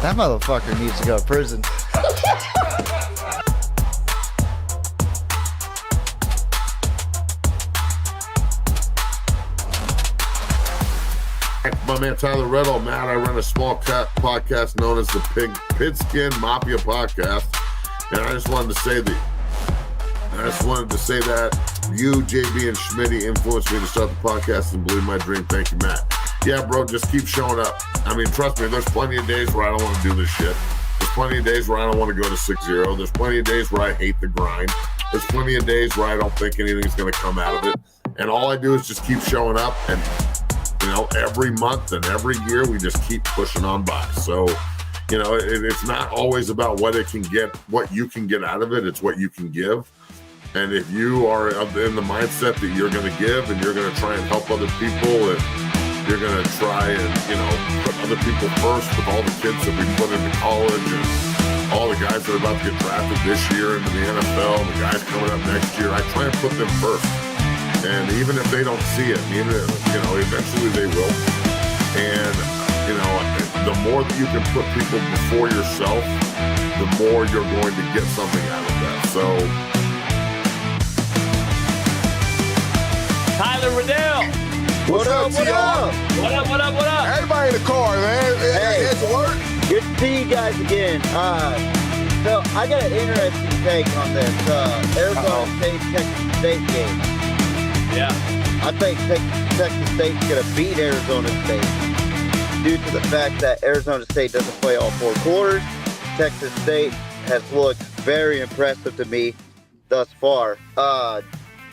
That motherfucker needs to go to prison. My man Tyler Riddle, Matt. I run a small podcast known as the Pigskin Mafia Podcast, and I just wanted to say that you, JB, and Schmitty influenced me to start the podcast and believe my dream. Thank you, Matt. Yeah, bro, just keep showing up. I mean, trust me, there's plenty of days where I don't want to do this shit. There's plenty of days where I don't want to go to 6-0. There's plenty of days where I hate the grind. There's plenty of days where I don't think anything's going to come out of it. And all I do is just keep showing up, and every month and every year we just keep pushing on by. So, it's not always about what you can get out of it. It's what you can give. And if you are in the mindset that you're going to give and you're going to try and help other people, and you're going to try and, put other people first with all the kids that we put into college and all the guys that are about to get drafted this year into the NFL and the guys coming up next year, I try and put them first. And even if they don't see it, even if, eventually they will. And, the more that you can put people before yourself, the more you're going to get something out of that. So, Tyler Riddell. What's up, T.O.? What up? Everybody in the car, man. Hey. It's work. Good to see you guys again. So I got an interesting take on this Arizona State Texas State game. Yeah. I think Texas State's going to beat Arizona State due to the fact that Arizona State doesn't play all four quarters. Texas State has looked very impressive to me thus far.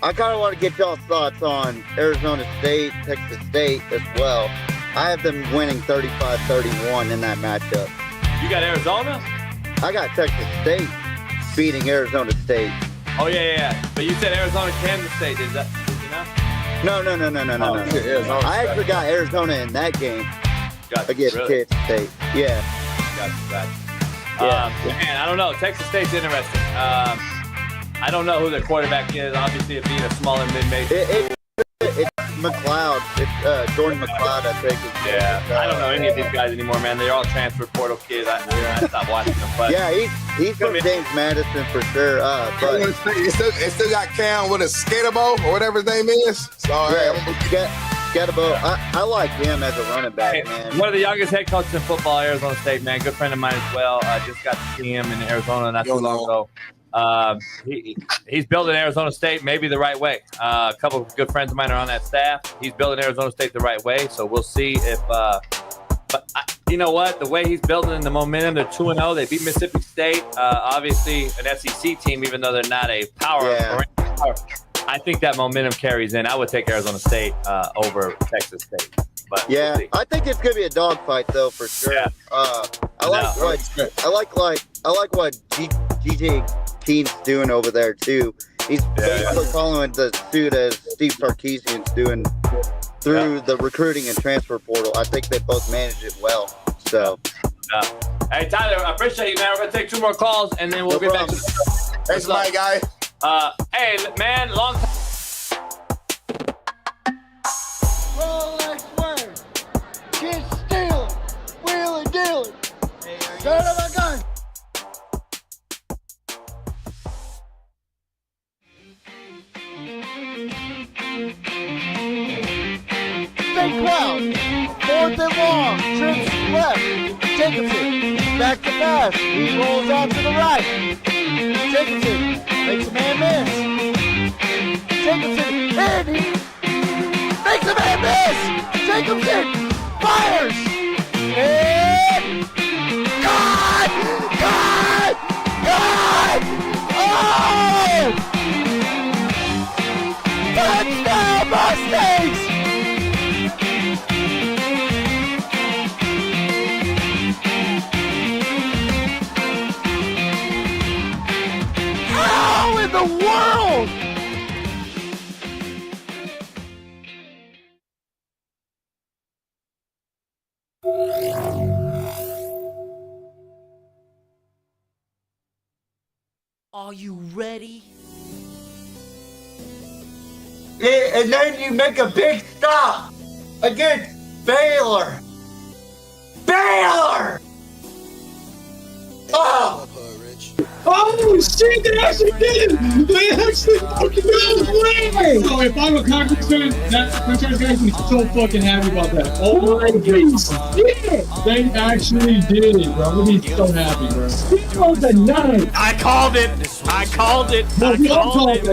I kind of want to get y'all's thoughts on Arizona State, Texas State as well. I have them winning 35-31 in that matchup. You got Arizona? I got Texas State beating Arizona State. Oh, yeah. But you said Arizona, Kansas State. Is that, No. Arizona I actually got Arizona in that game against really? Kansas State. Yeah. Gotcha. Yeah. Man, I don't know. Texas State's interesting. I don't know who their quarterback is. Obviously, it being a smaller mid-major. It's McLeod. It's Jordan McLeod, I think. I don't know any of these guys anymore, man. They're all transfer portal kids. I stopped watching them. But yeah, he's from James Madison for sure. But it still got Cam with a skatable or whatever his name is. So, Scatabo. I like him as a running back, man. One of the youngest head coaches in football, Arizona State, man. Good friend of mine as well. I just got to see him in Arizona not too long ago. He's building Arizona State maybe the right way. A couple of good friends of mine are on that staff. He's building Arizona State the right way, so we'll see if but you know what? The way he's building the momentum, they're 2-0. They beat Mississippi State. Obviously an SEC team, even though they're not a power. I think that momentum carries in. I would take Arizona State over Texas State. But yeah, we'll I think it's gonna be a dogfight though for sure. Yeah. I like what GJ Keen's doing over there too. He's basically following the suit as Steve Sarkisian's doing through the recruiting and transfer portal. I think they both manage it well. So, hey Tyler, I appreciate you, man. We're gonna take 2 more calls and then we'll get back to the show. Thanks, my guy. Hey man, long time. Rolex wearing, kid stealing, wheeling dealing. Son of a gun. Big cloud, 4th and long, trips left, Jacobson, back to pass, he rolls out to the right. Jacobson makes a man miss. Jacobson, and he makes a man miss. Jacobson fires. And God! Oh! Touchdown Mustangs! How in the world? Are you ready? Yeah, and then you make a big stop against Baylor. Baylor! Oh! Oh shit, they actually did it! They actually fucking got it! So if I'm a Conference fan, that franchise guy is so fucking happy about that. Oh my shit! They actually did it, bro. He's so happy, bro. He was a nut. I called it. Well, we all called it.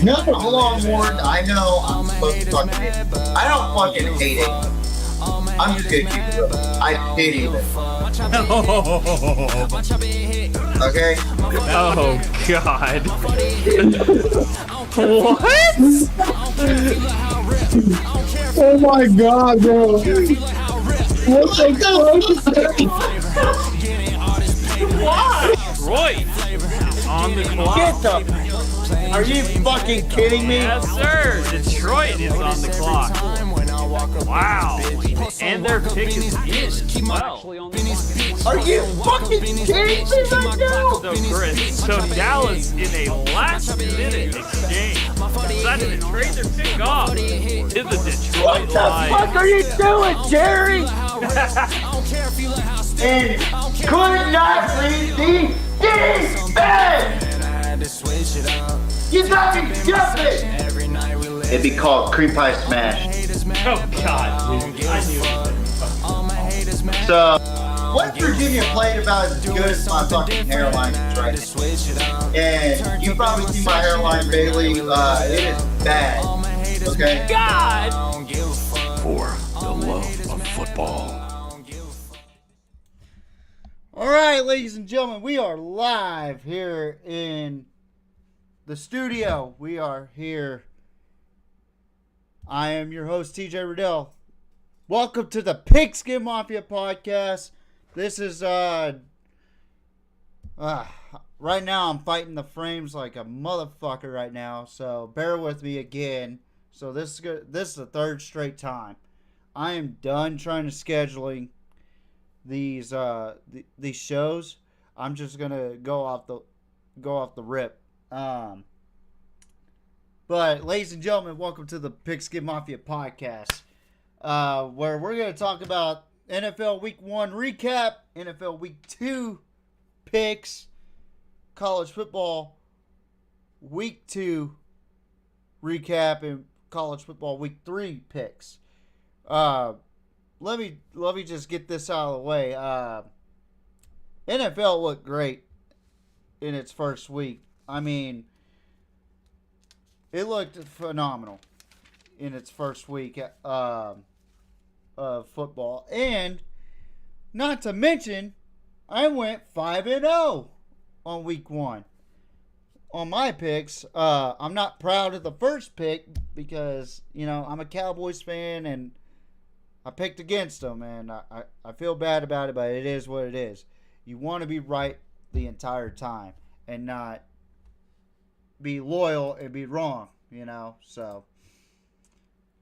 No, hold on, Warren. I know I'm supposed to fucking hate it. I don't fucking hate it. I'm just gonna keep it real. I pity it. Okay? Oh God. What? Oh my god, bro. What the Detroit on the clock. Get the... Are you fucking kidding me? Yes, sir. Detroit is on the clock. Wow. And their pick is in. Wow. Are you fucking kidding me right now? So, Chris, Dallas in a last-minute exchange decided to trade their pick off to the Detroit What the fuck are you doing, Jerry? And could not leave the getting bed. You got me jumping. It'd be called cream pie smash. Oh, God, dude. I knew it. So, West Virginia played about as good as my fucking hairline is right. And you probably see my hairline, Bailey. It is bad. Okay? God! For the love of football. All right, ladies and gentlemen, we are live here in the studio. We are here. I am your host, TJ Riddell. Welcome to the Pigskin Mafia podcast. This is right now I'm fighting the frames like a motherfucker right now, so bear with me again. So this is good. This is the third straight time. I am done trying to scheduling these shows. I'm just gonna go off the rip. But ladies and gentlemen, welcome to the Pigskin Mafia podcast, where we're gonna talk about NFL Week 1 recap, NFL Week 2 picks, college football Week 2 recap, and college football Week 3 picks. Let me just get this out of the way. NFL looked great in its first week. I mean, it looked phenomenal in its first week of football. And not to mention, I went 5-0 on week 1 on my picks. I'm not proud of the first pick because, you know, I'm a Cowboys fan and I picked against them, and I feel bad about it, but it is what it is. You want to be right the entire time and not be loyal and be wrong, you know. So,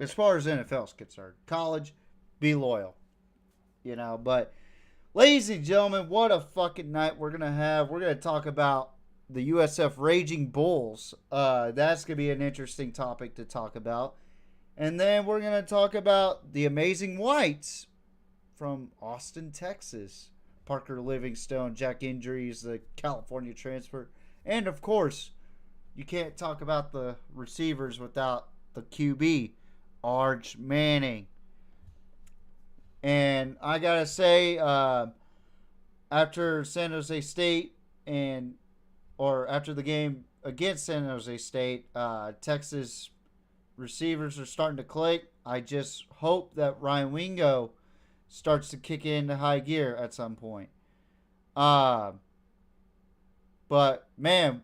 as far as NFL is concerned, college, be loyal, you know. But, ladies and gentlemen, what a fucking night we're going to have. We're going to talk about the USF Raging Bulls. That's going to be an interesting topic to talk about. And then we're going to talk about the Amazing Whites from Austin, Texas. Parker Livingstone, Jack Injuries, the California transfer. And, of course, you can't talk about the receivers without the QB, Arch Manning. And I got to say, after San Jose State after the game against San Jose State, Texas receivers are starting to click. I just hope that Ryan Wingo starts to kick into high gear at some point. But, man,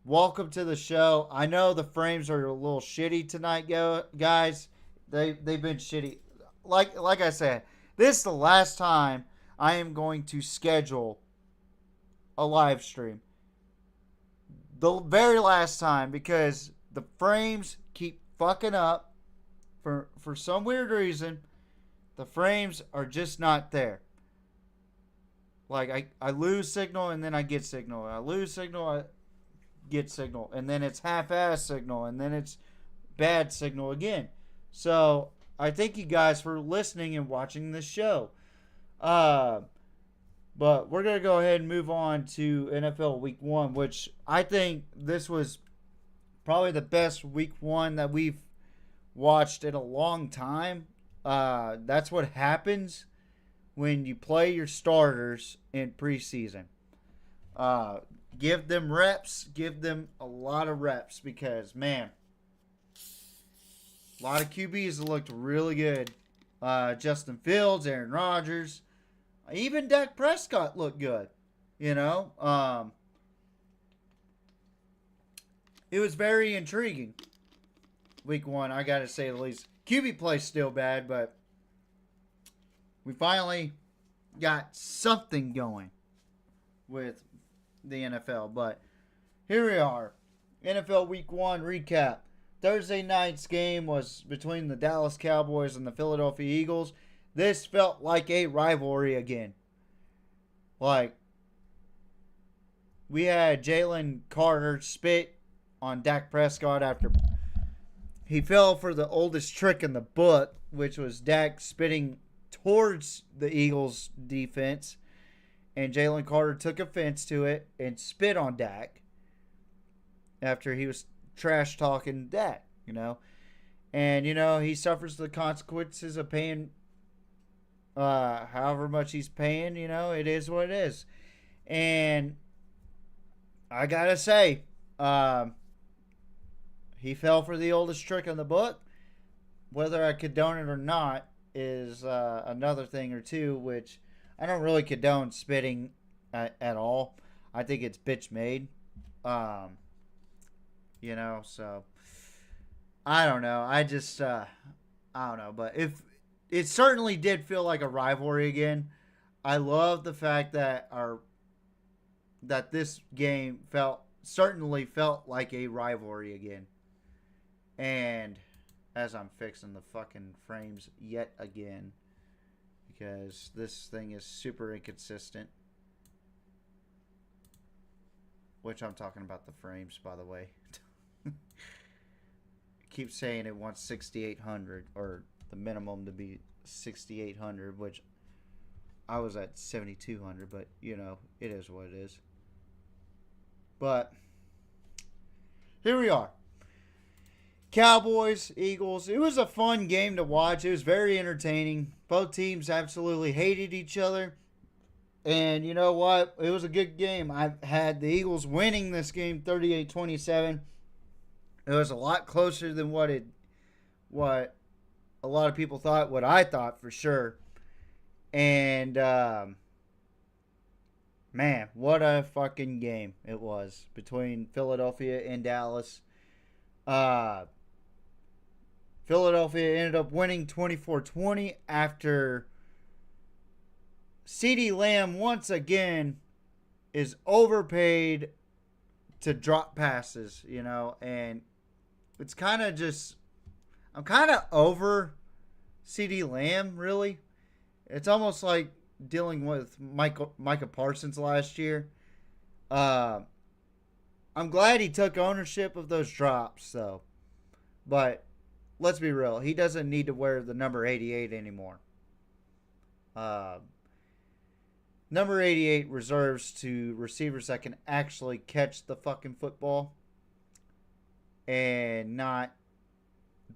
welcome to the show. I know the frames are a little shitty tonight, guys. They've been shitty. Like I said, this is the last time I am going to schedule a live stream. The very last time, because the frames keep fucking up for some weird reason. The frames are just not there. Like, I lose signal and then I get signal. I lose signal, I get signal. And then it's half-ass signal. And then it's bad signal again. So, I thank you guys for listening and watching this show. But we're going to go ahead and move on to NFL Week 1, which I think this was probably the best Week 1 that we've watched in a long time. That's what happens when you play your starters in preseason. Give them reps. Give them a lot of reps because, man, a lot of QBs looked really good. Justin Fields, Aaron Rodgers, even Dak Prescott looked good. You know, it was very intriguing. Week 1, I got to say the least. QB play's still bad, but we finally got something going with the NFL. But here we are. NFL Week 1 recap. Thursday night's game was between the Dallas Cowboys and the Philadelphia Eagles. This felt like a rivalry again. Like, we had Jalen Carter spit on Dak Prescott after he fell for the oldest trick in the book, which was Dak spitting towards the Eagles' defense. And Jalen Carter took offense to it and spit on Dak after he was trash talking Dak, you know. And, you know, he suffers the consequences of paying however much he's paying, you know. It is what it is. And I got to say, he fell for the oldest trick in the book. Whether I condone it or not is another thing or two, which I don't really condone spitting at all. I think it's bitch made. You know, so I don't know. I just I don't know, but if it certainly did feel like a rivalry again. I love the fact that this game certainly felt like a rivalry again. And as I'm fixing the fucking frames yet again, because this thing is super inconsistent. Which I'm talking about the frames, by the way. Keep saying it wants 6,800, or the minimum to be 6,800, which I was at 7,200, but you know, it is what it is. But here we are. Cowboys, Eagles. It was a fun game to watch. It was very entertaining. Both teams absolutely hated each other. And you know what? It was a good game. I had the Eagles winning this game 38-27. It was a lot closer than what a lot of people thought, what I thought for sure. And man, what a fucking game it was between Philadelphia and Dallas. Philadelphia ended up winning 24-20 after CeeDee Lamb once again is overpaid to drop passes, you know, and it's kind of just, I'm kind of over CeeDee Lamb, really. It's almost like dealing with Micah Parsons last year. I'm glad he took ownership of those drops, though. But let's be real. He doesn't need to wear the number 88 anymore. Number 88 reserves to receivers that can actually catch the fucking football and not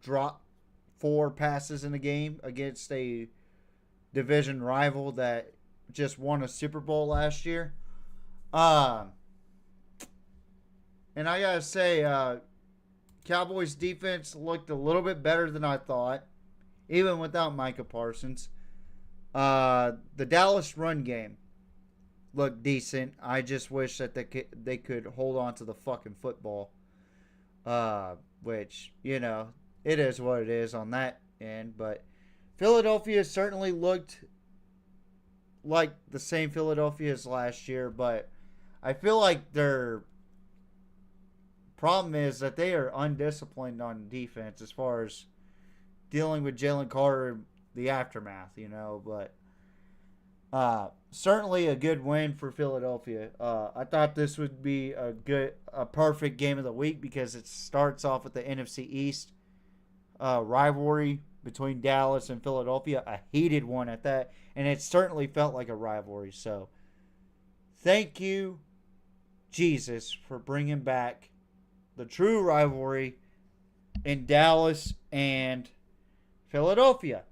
drop 4 passes in a game against a division rival that just won a Super Bowl last year. And I gotta say, Cowboys defense looked a little bit better than I thought, even without Micah Parsons. The Dallas run game looked decent. I just wish that they could hold on to the fucking football. Which, you know, it is what it is on that end. But Philadelphia certainly looked like the same Philadelphia as last year. But I feel like their problem is that they are undisciplined on defense as far as dealing with Jalen Carter, the aftermath, you know. But certainly a good win for Philadelphia. I thought this would be a perfect game of the week because it starts off with the NFC East rivalry between Dallas and Philadelphia, a heated one at that, and it certainly felt like a rivalry. So Thank you, Jesus, for bringing back the true rivalry in Dallas and Philadelphia.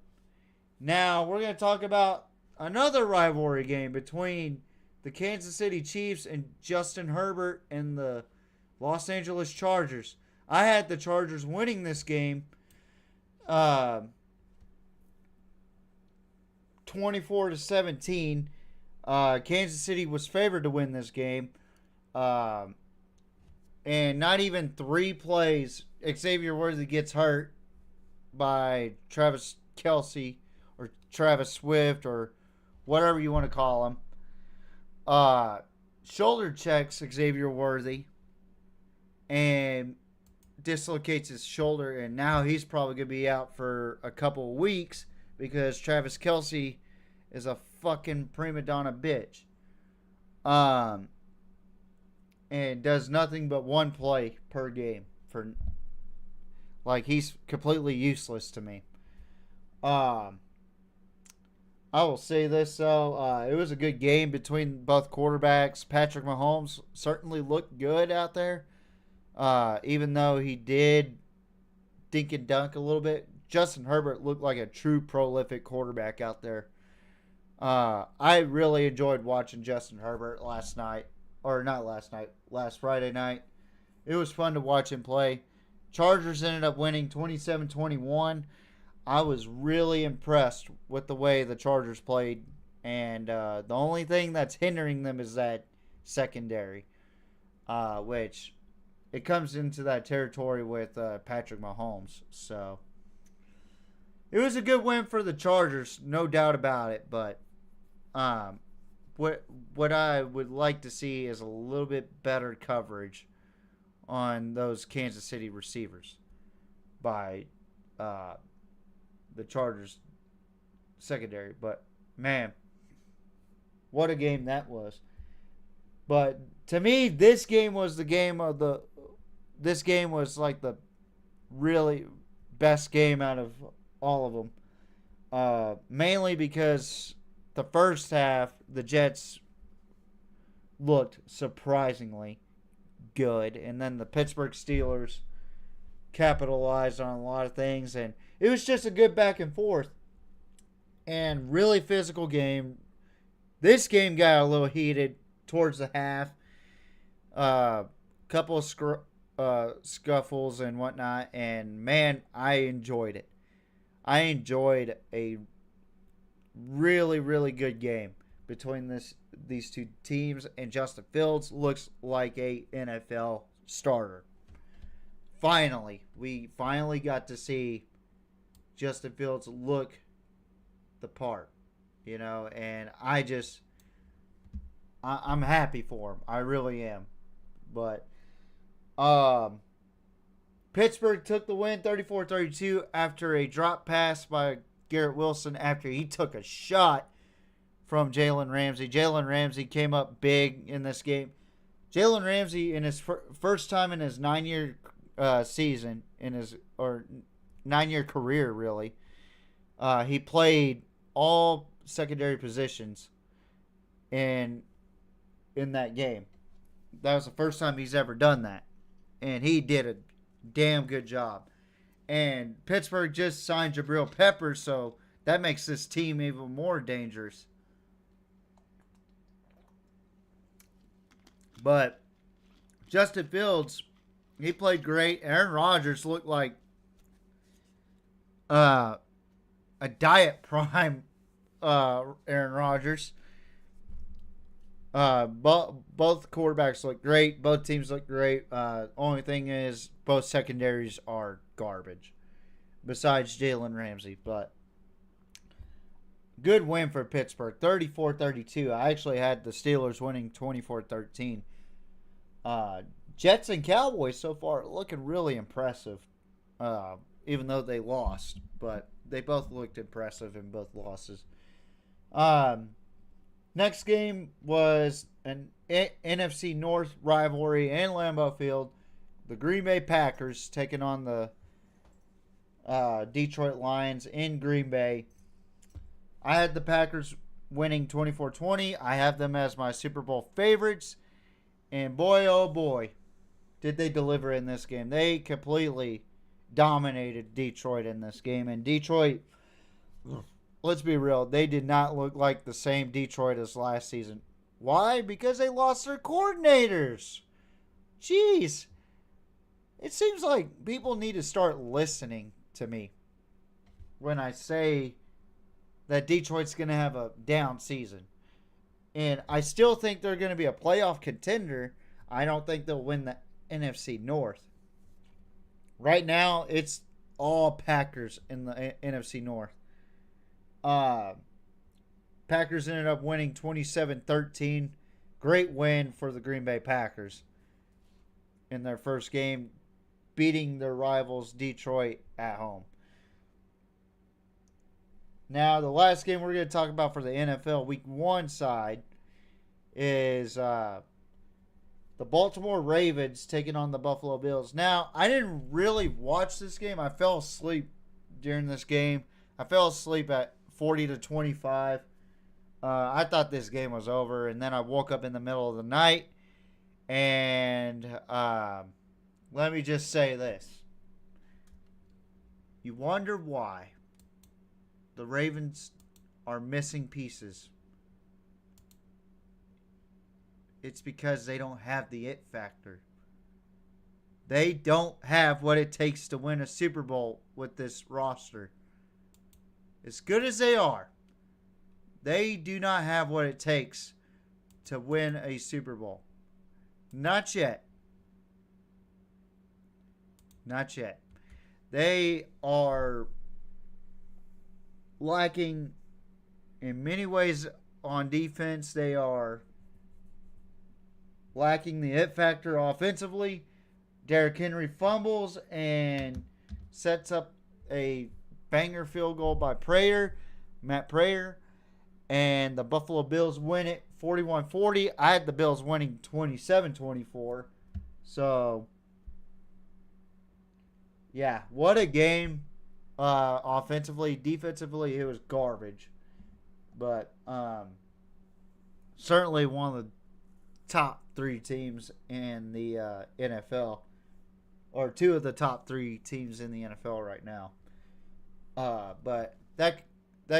Now, we're going to talk about another rivalry game between the Kansas City Chiefs and Justin Herbert and the Los Angeles Chargers. I had the Chargers winning this game 24-17. Kansas City was favored to win this game. And not even 3 plays, Xavier Worthy gets hurt by Travis Kelce or Travis Swift or whatever you want to call him. Shoulder checks Xavier Worthy and dislocates his shoulder, and now he's probably going to be out for a couple of weeks because Travis Kelce is a fucking prima donna bitch. And does nothing but 1 play per game. He's completely useless to me. I will say this, though. It was a good game between both quarterbacks. Patrick Mahomes certainly looked good out there. Even though he did dink and dunk a little bit. Justin Herbert looked like a true prolific quarterback out there. I really enjoyed watching Justin Herbert last Friday night. It was fun to watch him play. Chargers ended up winning 27-21. I was really impressed with the way the Chargers played. And the only thing that's hindering them is that secondary. Which it comes into that territory with Patrick Mahomes. So it was a good win for the Chargers, no doubt about it. But what I would like to see is a little bit better coverage on those Kansas City receivers by the Chargers secondary. But man, what a game that was. But to me, this game was like the really best game out of all of them. Mainly because the first half, the Jets looked surprisingly good. And then the Pittsburgh Steelers capitalized on a lot of things. And it was just a good back and forth. And really physical game. This game got a little heated towards the half. Couple of scuffles and whatnot. And man, I enjoyed it. I enjoyed a really, really good game between these two teams, and Justin Fields looks like a NFL starter. We finally got to see Justin Fields look the part, and I'm happy for him. I really am. But Pittsburgh took the win 34-32 after a drop pass by Garrett Wilson after he took a shot from Jalen Ramsey. Jalen Ramsey came up big in this game. Jalen Ramsey, in his first time in his 9-year season, or 9-year career, really, he played all secondary positions in that game. That was the first time he's ever done that. And he did a damn good job. And Pittsburgh just signed Jabril Peppers, so that makes this team even more dangerous. But Justin Fields, he played great. Aaron Rodgers looked like a diet prime Aaron Rodgers. Both quarterbacks look great. Both teams look great. Only thing is, both secondaries are garbage. Besides Jalen Ramsey. But good win for Pittsburgh. 34-32. I actually had the Steelers winning 24-13. Jets and Cowboys so far looking really impressive. Even though they lost. But they both looked impressive in both losses. Next game was an NFC North rivalry in Lambeau Field. The Green Bay Packers taking on the Detroit Lions in Green Bay. I had the Packers winning 24-20. I have them as my Super Bowl favorites. And boy, oh boy, did they deliver in this game. They completely dominated Detroit in this game. And Detroit, let's be real, they did not look like the same Detroit as last season. Why? Because they lost their coordinators. Jeez. It seems like people need to start listening to me when I say that Detroit's going to have a down season. And I still think they're going to be a playoff contender. I don't think they'll win the NFC North. Right now, it's all Packers in the NFC North. Packers ended up winning 27-13. Great win for the Green Bay Packers in their first game, beating their rivals Detroit at home. Now, the last game we're going to talk about for the NFL Week 1 side is the Baltimore Ravens taking on the Buffalo Bills. Now, I didn't really watch this game. I fell asleep during this game. I fell asleep at 40-25. I thought this game was over, and then I woke up in the middle of the night, and let me just say this. You wonder why the Ravens are missing pieces. It's because they don't have the it factor. They don't have what it takes to win a Super Bowl with this roster. As good as they are, they do not have what it takes to win a Super Bowl. Not yet. Not yet. They are lacking in many ways on defense. They are lacking the it factor offensively. Derrick Henry fumbles and sets up a banger field goal by Matt Prayer. And the Buffalo Bills win it 41-40. I had the Bills winning 27-24. So, yeah, what a game. Offensively, defensively, it was garbage. But certainly one of the top 3 teams in the NFL. Or 2 of the top 3 teams in the NFL right now. But that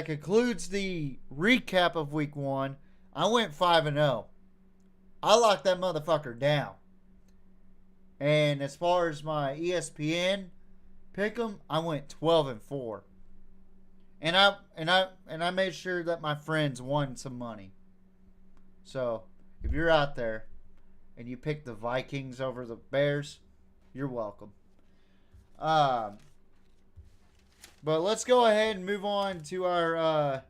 concludes the recap of Week 1. I went 5-0. I locked that motherfucker down. And as far as my ESPN pick'em, I went 12-4. And I made sure that my friends won some money. So, if you're out there and you picked the Vikings over the Bears, you're welcome. But let's go ahead and move on to our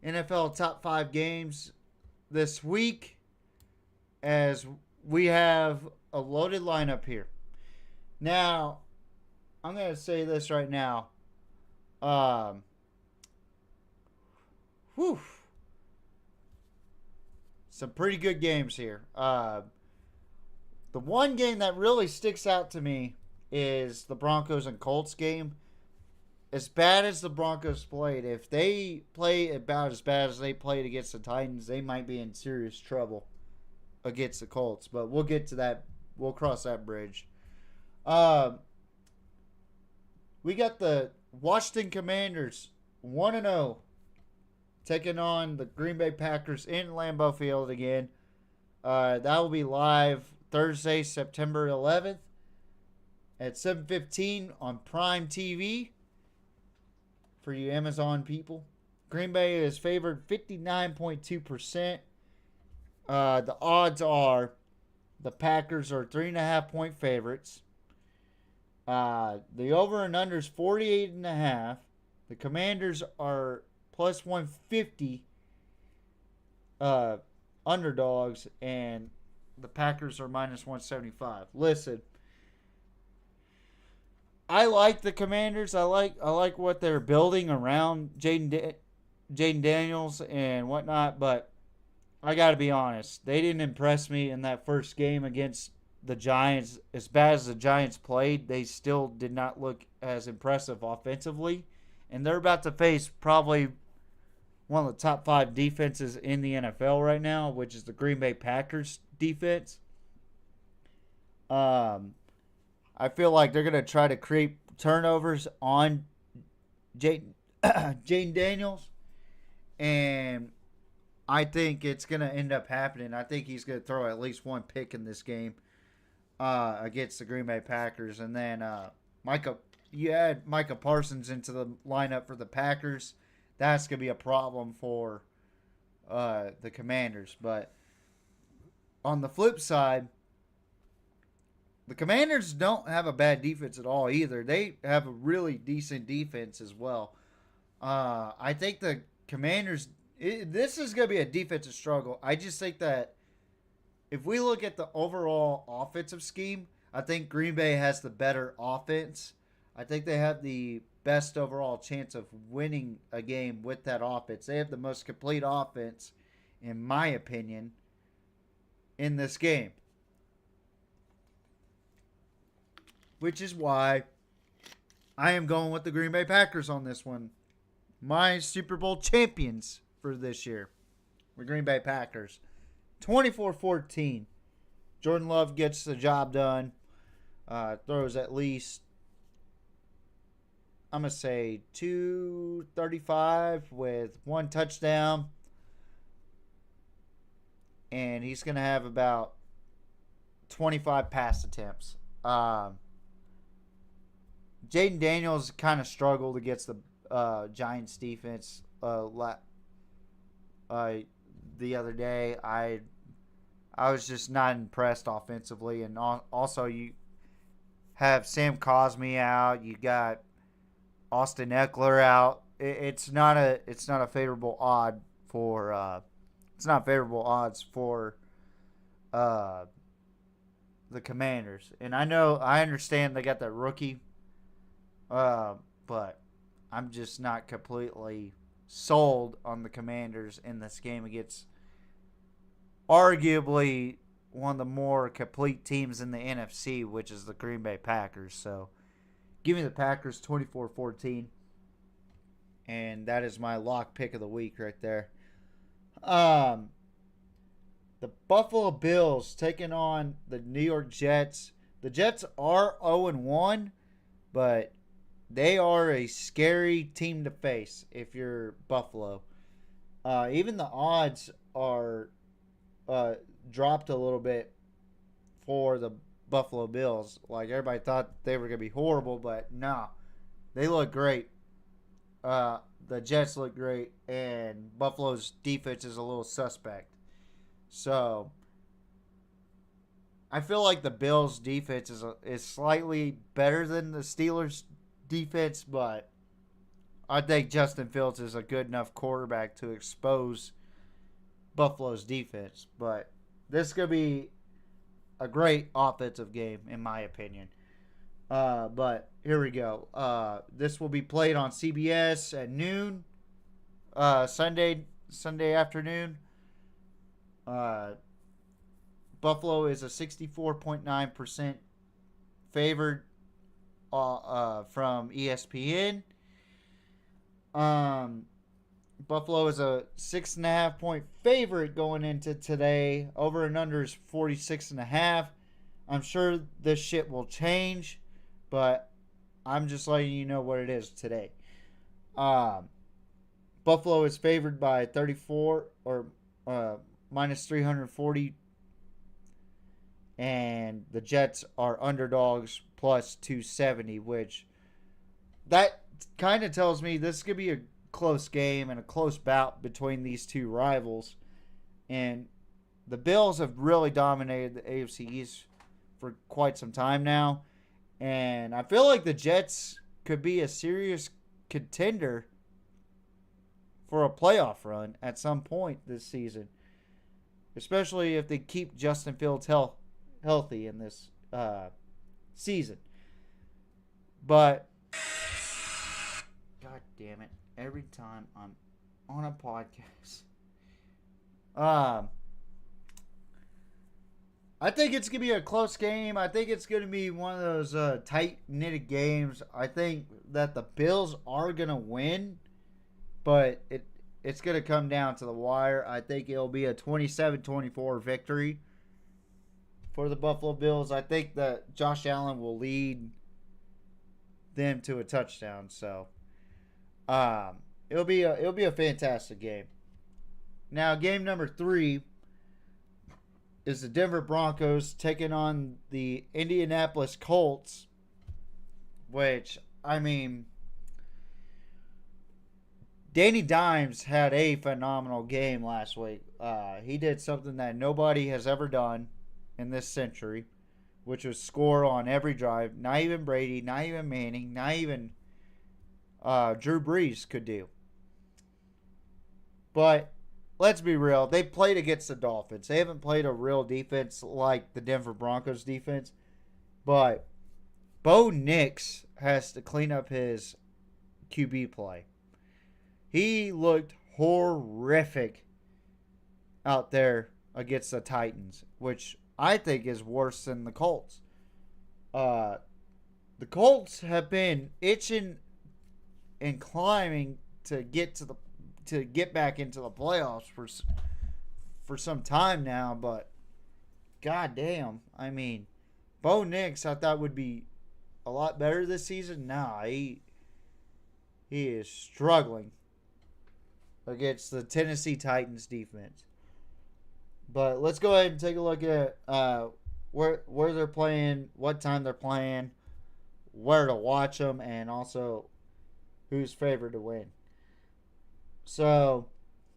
NFL top 5 games this week, as we have a loaded lineup here. Now, I'm going to say this right now. Some pretty good games here. The one game that really sticks out to me is the Broncos and Colts game. As bad as the Broncos played, if they play about as bad as they played against the Titans, they might be in serious trouble against the Colts. But we'll get to that. We'll cross that bridge. We got the Washington Commanders 1-0 taking on the Green Bay Packers in Lambeau Field again. That will be live Thursday, September 11th at 7:15 on Prime TV for you Amazon people. Green Bay is favored 59.2%. The odds are the Packers are 3.5-point favorites. The over and under is 48.5. The Commanders are plus 150 underdogs, and the Packers are minus 175. Listen, I like the Commanders. I like what they're building around Jaden Daniels and whatnot, but I got to be honest. They didn't impress me in that first game against the Giants, as bad as the Giants played, they still did not look as impressive offensively. And they're about to face probably one of the top 5 defenses in the NFL right now, which is the Green Bay Packers defense. I feel like they're going to try to create turnovers on Jaden Daniels. And I think it's going to end up happening. I think he's going to throw at least one pick in this game against the Green Bay Packers. And then you add Micah Parsons into the lineup for the Packers. That's going to be a problem for the Commanders. But on the flip side, the Commanders don't have a bad defense at all either. They have a really decent defense as well. I think the Commanders, this is going to be a defensive struggle. I just think that if we look at the overall offensive scheme, I think Green Bay has the better offense. I think they have the best overall chance of winning a game with that offense. They have the most complete offense, in my opinion, in this game. Which is why I am going with the Green Bay Packers on this one. My Super Bowl champions for this year, the Green Bay Packers. 24-14. Jordan Love gets the job done. Throws at least, I'm going to say, 235 with 1 touchdown. And he's going to have about 25 pass attempts. Jaden Daniels kind of struggled against the Giants defense the other day. I was just not impressed offensively, and also you have Sam Cosmi out. You got Austin Eckler out. It's not a favorable odd for it's not favorable odds for the Commanders. And I understand they got that rookie, but I'm just not completely sold on the Commanders in this game against arguably one of the more complete teams in the NFC, which is the Green Bay Packers. So give me the Packers 24-14. And that is my lock pick of the week right there. The Buffalo Bills taking on the New York Jets. The Jets are 0-1, but they are a scary team to face if you're Buffalo. Even the odds are dropped a little bit for the Buffalo Bills. Like, everybody thought they were going to be horrible, but no. They look great. The Jets look great, and Buffalo's defense is a little suspect. So I feel like the Bills' defense is slightly better than the Steelers' defense, but I think Justin Fields is a good enough quarterback to expose Buffalo's defense. But this is going to be a great offensive game, in my opinion. But here we go. This will be played on CBS at noon, Sunday afternoon. Buffalo is a 64.9% favored from ESPN. Buffalo is a 6.5 point favorite going into today. Over and under is 46.5. I'm sure this shit will change, but I'm just letting you know what it is today. Buffalo is favored by 34 or minus 340, and the Jets are underdogs plus 270, which that kind of tells me this is going to be a close game and a close bout between these two rivals. And the Bills have really dominated the AFC East for quite some time now, and I feel like the Jets could be a serious contender for a playoff run at some point this season, especially if they keep Justin Fields healthy in this season. But God damn it, every time I'm on a podcast, I I think it's going to be a close game. I think it's going to be one of those tight-knitted games. I think that the Bills are going to win, but it's going to come down to the wire. I think it'll be a 27-24 victory for the Buffalo Bills. I think that Josh Allen will lead them to a touchdown. So it'll be a fantastic game. Now, game number 3 is the Denver Broncos taking on the Indianapolis Colts, which, I mean, Danny Dimes had a phenomenal game last week. He did something that nobody has ever done in this century, which was score on every drive. Not even Brady, not even Manning, not even Drew Brees could do. But let's be real. They played against the Dolphins. They haven't played a real defense like the Denver Broncos defense. But Bo Nix has to clean up his QB play. He looked horrific out there against the Titans, which I think is worse than the Colts. The Colts have been itching and climbing to get back into the playoffs for some time now, but goddamn, I mean, Bo Nix I thought would be a lot better this season. Nah, he is struggling against the Tennessee Titans defense. But let's go ahead and take a look at where they're playing, what time they're playing, where to watch them, and also who's favored to win. So,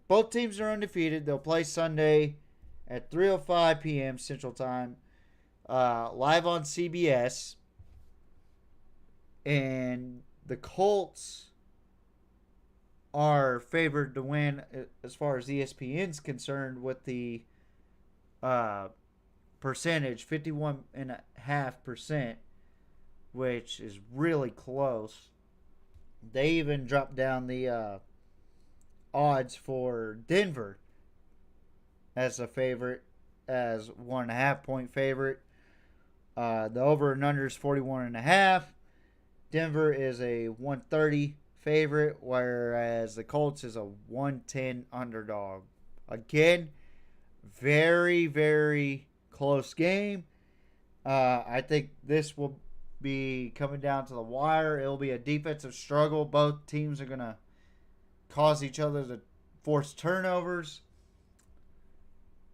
both teams are undefeated. They'll play Sunday at 3:05 p.m. Central Time, live on CBS. And the Colts are favored to win as far as ESPN's concerned with the percentage, 51.5%, which is really close. They even dropped down the odds for Denver as a favorite, as 1.5 point favorite. The over and under is 41.5. Denver is a 130 favorite, whereas the Colts is a 110 underdog. Again, very, very close game. I think this will be coming down to the wire. It'll be a defensive struggle. Both teams are going to cause each other to force turnovers.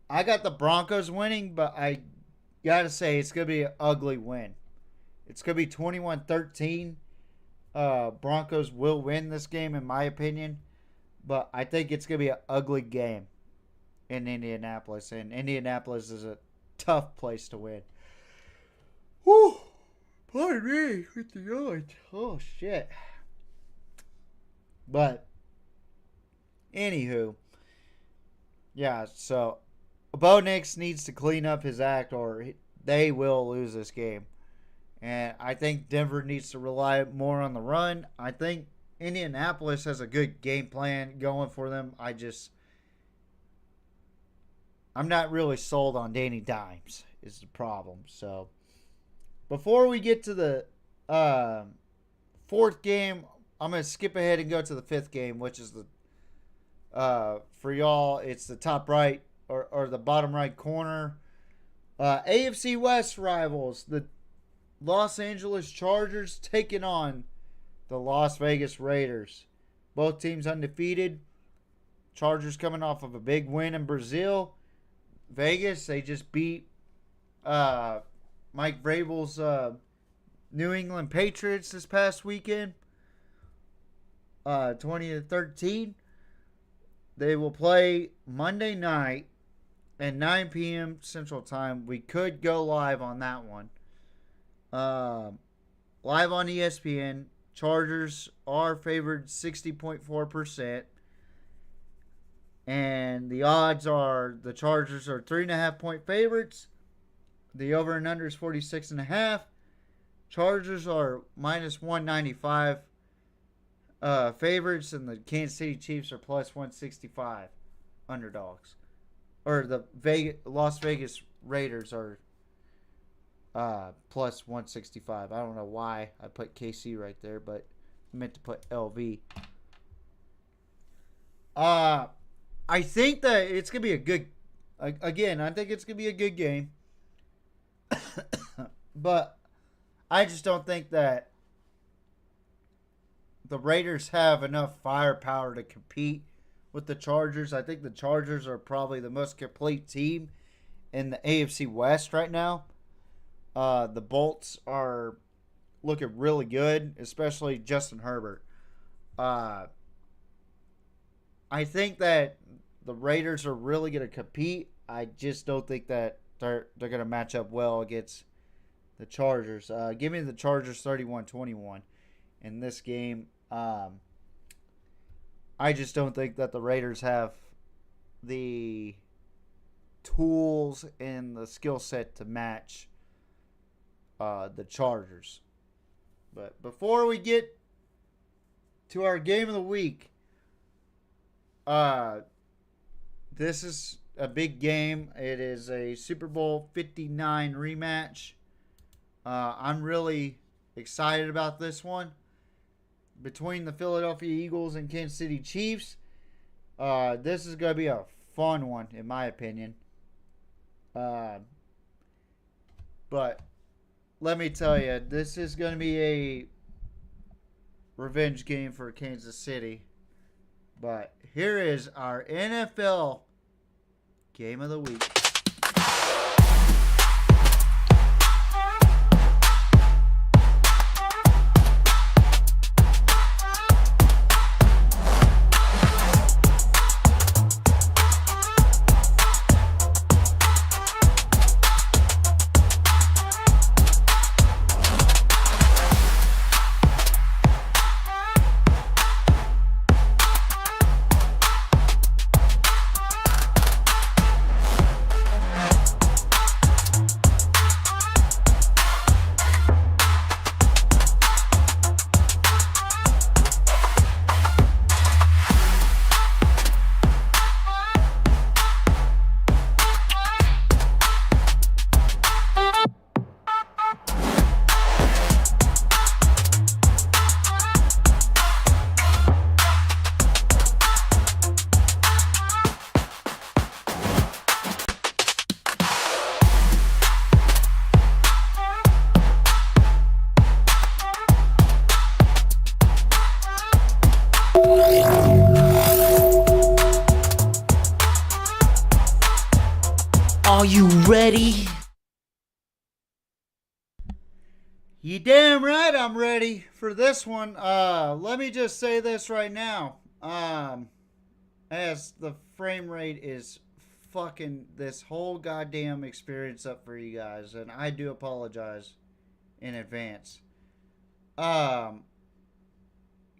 I got the Broncos winning, but I got to say it's going to be an ugly win. It's going to be 21-13. Broncos will win this game, in my opinion. But I think it's going to be an ugly game in Indianapolis. And Indianapolis is a tough place to win. Whew. Pardon me with the yawn. Oh, shit. But, anywho. Yeah, so Bo Nix needs to clean up his act or they will lose this game. And I think Denver needs to rely more on the run. I think Indianapolis has a good game plan going for them. I'm not really sold on Danny Dimes is the problem. So, before we get to the fourth game, I'm going to skip ahead and go to the fifth game, which is the for y'all, it's the top right or the bottom right corner. AFC West rivals, the Los Angeles Chargers taking on the Las Vegas Raiders. Both teams undefeated. Chargers coming off of a big win in Brazil. Vegas, they just beat Mike Vrabel's New England Patriots this past weekend. 20-13. They will play Monday night at 9 p.m. Central Time. We could go live on that one. Live on ESPN. Chargers are favored 60.4%. And the odds are the Chargers are 3.5 point favorites. The over and under is 46.5. Chargers are minus 195 favorites, and the Kansas City Chiefs are plus 165 underdogs. Or the Las Vegas Raiders are plus 165. I don't know why I put KC right there, but I meant to put LV. I think that it's going to be a good, again, I think it's going to be a good game. But I just don't think that the Raiders have enough firepower to compete with the Chargers. I think the Chargers are probably the most complete team in the AFC West right now. The Bolts are looking really good, especially Justin Herbert. I think that the Raiders are really going to compete. I just don't think that they're going to match up well against the Chargers. Give me the Chargers 31-21 in this game. I just don't think that the Raiders have the tools and the skill set to match the Chargers. But before we get to our game of the week, this is a big game. It is a Super Bowl 59 rematch. I'm really excited about this one. Between the Philadelphia Eagles and Kansas City Chiefs, this is going to be a fun one, in my opinion. But let me tell you, this is going to be a revenge game for Kansas City. But here is our NFL game of the week. Are you ready? You damn right I'm ready for this one. Let me just say this right now. As the frame rate is fucking this whole goddamn experience up for you guys, and I do apologize in advance.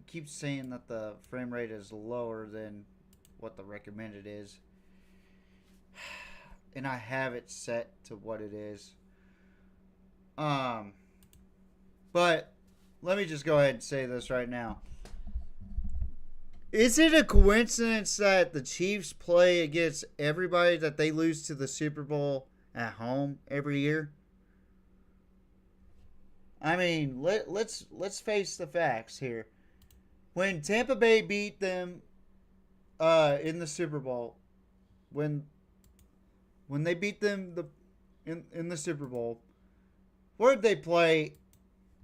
Keep saying that the frame rate is lower than what the recommended is. And I have it set to what it is. But let me just go ahead and say this right now. Is it a coincidence that the Chiefs play against everybody that they lose to the Super Bowl at home every year? I mean, let's face the facts here. When Tampa Bay beat them in the Super Bowl, when they beat them in the Super Bowl, where'd they play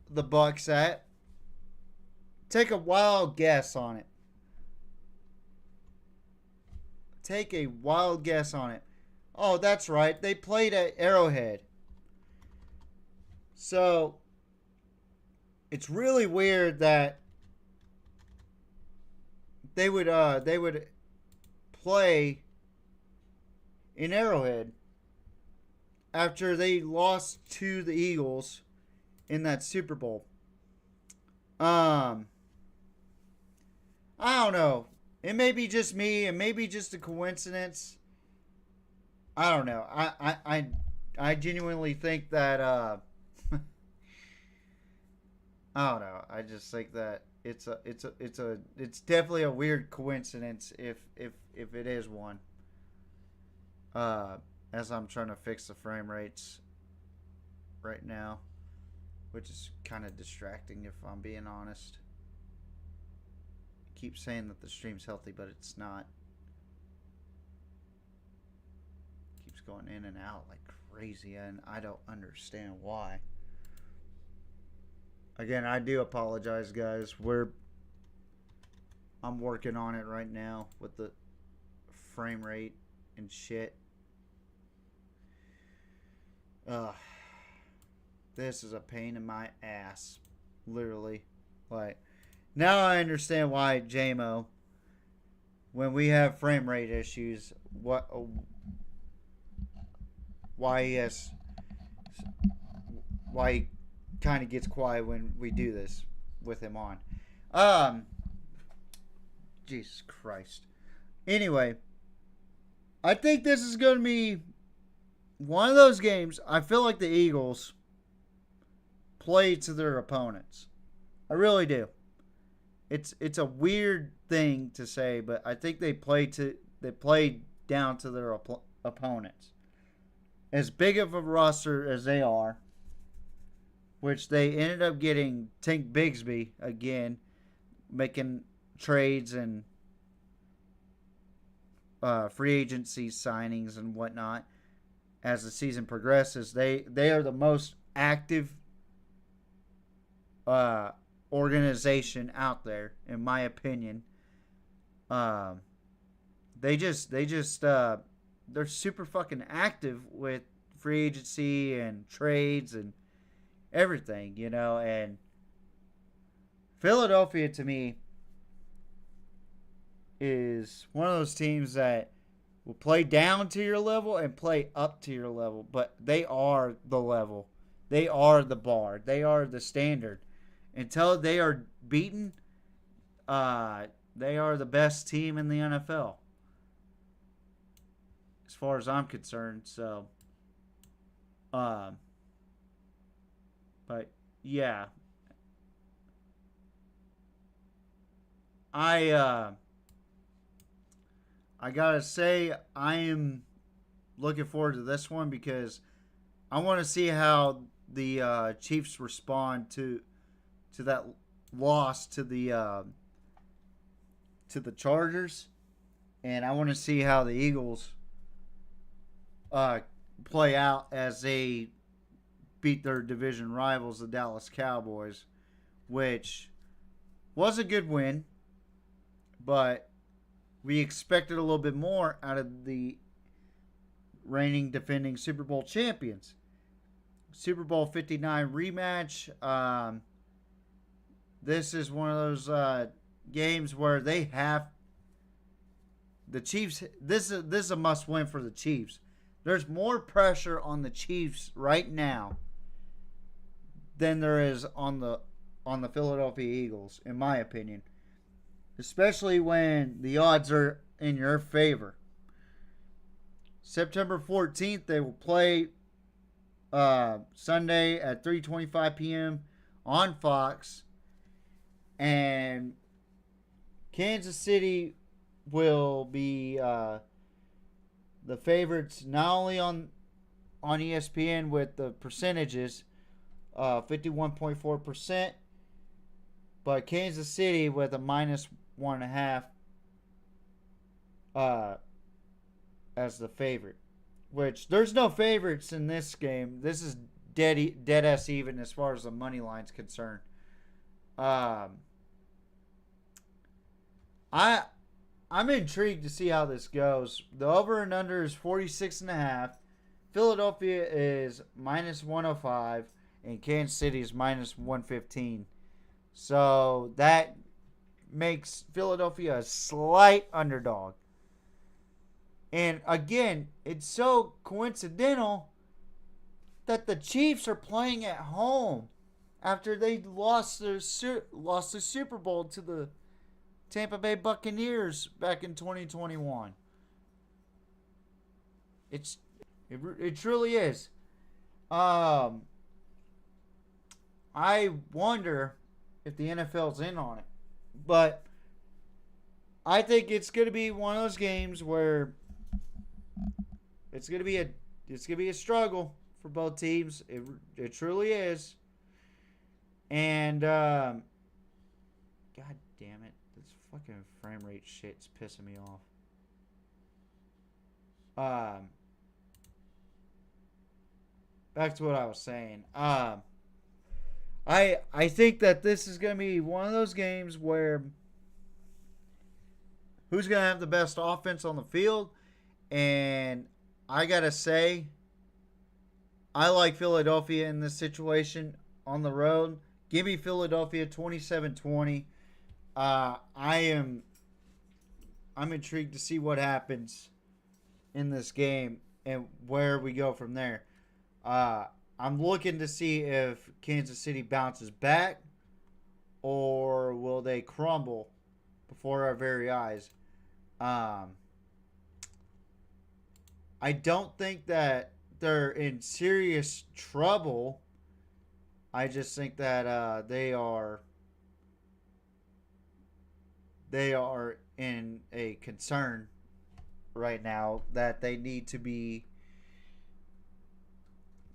the Bucs at? Take a wild guess on it. Take a wild guess on it. Oh, that's right. They played at Arrowhead. So, it's really weird that they would play in Arrowhead after they lost to the Eagles in that Super Bowl. I don't know. It may be just me. It may be just a coincidence. I don't know. I genuinely think that I don't know. I just think that it's definitely a weird coincidence if it is one. As I'm trying to fix the frame rates right now, which is kind of distracting if I'm being honest. I keep saying that the stream's healthy, but it's not. It keeps going in and out like crazy, and I don't understand why. Again, I do apologize, guys. I'm working on it right now with the frame rate and shit. This is a pain in my ass, literally. Like, now I understand why JMO, when we have frame rate issues, why he kind of gets quiet when we do this with him on. Jesus Christ. Anyway, I think this is going to be one of those games. I feel like the Eagles play to their opponents. I really do. It's a weird thing to say, but I think they play down to their opponents. As big of a roster as they are, which they ended up getting Tank Bigsby again, making trades and free agency signings and whatnot as the season progresses. They are the most active organization out there, in my opinion. They're super fucking active with free agency and trades and everything, you know. And Philadelphia, to me, is one of those teams that will play down to your level and play up to your level, but they are the level. They are the bar. They are the standard. Until they are beaten, they are the best team in the NFL, as far as I'm concerned. So, but yeah, I gotta say, I am looking forward to this one because I want to see how the Chiefs respond to that loss to the Chargers, and I want to see how the Eagles play out as they beat their division rivals, the Dallas Cowboys, which was a good win, but we expected a little bit more out of the reigning defending Super Bowl champions. Super Bowl 59 rematch. This is one of those games where they have the Chiefs. This is a must win for the Chiefs. There's more pressure on the Chiefs right now than there is on the Philadelphia Eagles, in my opinion. Especially when the odds are in your favor. September 14th, they will play Sunday at 3:25 p.m. on Fox. And Kansas City will be the favorites not only on ESPN with the percentages, 51.4%, but Kansas City with a -1.5 as the favorite. Which there's no favorites in this game. This is dead ass even as far as the money line's concerned. I'm intrigued to see how this goes. The over and under is 46.5. Philadelphia is -105, and Kansas City is -115. So that makes Philadelphia a slight underdog. And again, it's so coincidental that the Chiefs are playing at home after they lost the Super Bowl to the Tampa Bay Buccaneers back in 2021. It truly is. I wonder if the NFL's in on it, but I think it's going to be one of those games where it's going to be a struggle for both teams. It truly is. And, God damn it. This fucking frame rate shit's pissing me off. Back to what I was saying. I think that this is going to be one of those games where who's going to have the best offense on the field. And I got to say, I like Philadelphia in this situation on the road. Give me Philadelphia 27-20. I'm intrigued to see what happens in this game and where we go from there. I'm looking to see if Kansas City bounces back or will they crumble before our very eyes. I don't think that they're in serious trouble. I just think that they are in a concern right now that they need to be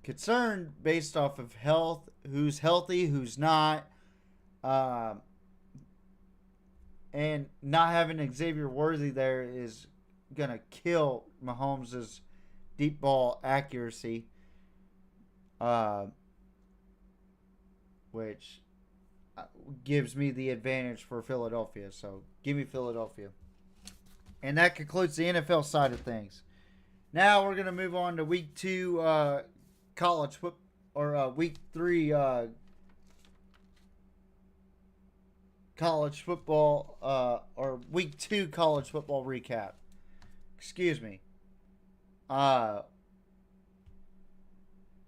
concerned based off of health, who's healthy, who's not, and not having Xavier Worthy there is gonna kill Mahomes' deep ball accuracy, which gives me the advantage for Philadelphia. So give me Philadelphia. And that concludes the NFL side of things. Now we're gonna move on to week 2 college football, or week 3 college football, or week 2 college football recap. Excuse me.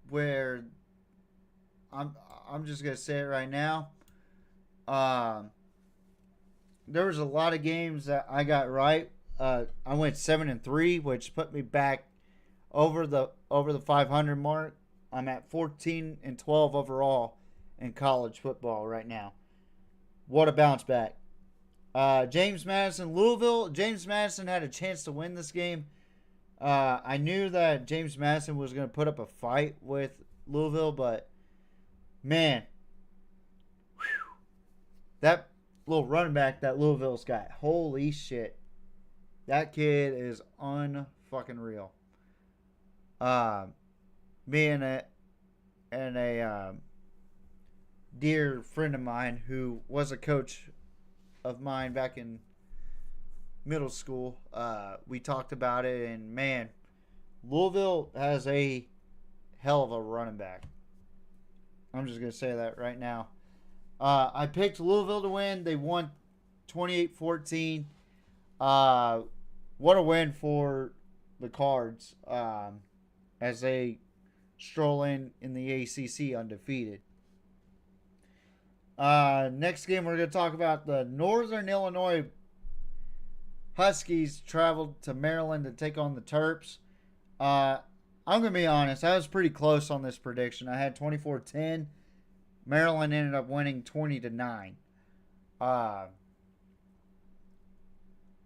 Where I'm just gonna say it right now. There was a lot of games that I got right. I went 7-3, which put me back over the 500 mark. I'm at 14-12 overall in college football right now. What a bounce back. James Madison, Louisville. James Madison had a chance to win this game. I knew that James Madison was going to put up a fight with Louisville, but man, that little running back that Louisville's got, holy shit. That kid is unfucking real. Me and a dear friend of mine who was a coach of mine back in middle school, we talked about it, and man, Louisville has a hell of a running back. I'm just going to say that right now. I picked Louisville to win. They won 28-14. What a win for the Cards as they stroll in the ACC undefeated. Next game, we're going to talk about the Northern Illinois Huskies traveled to Maryland to take on the Terps. I'm going to be honest. I was pretty close on this prediction. I had 24-10. Maryland ended up winning 20-9.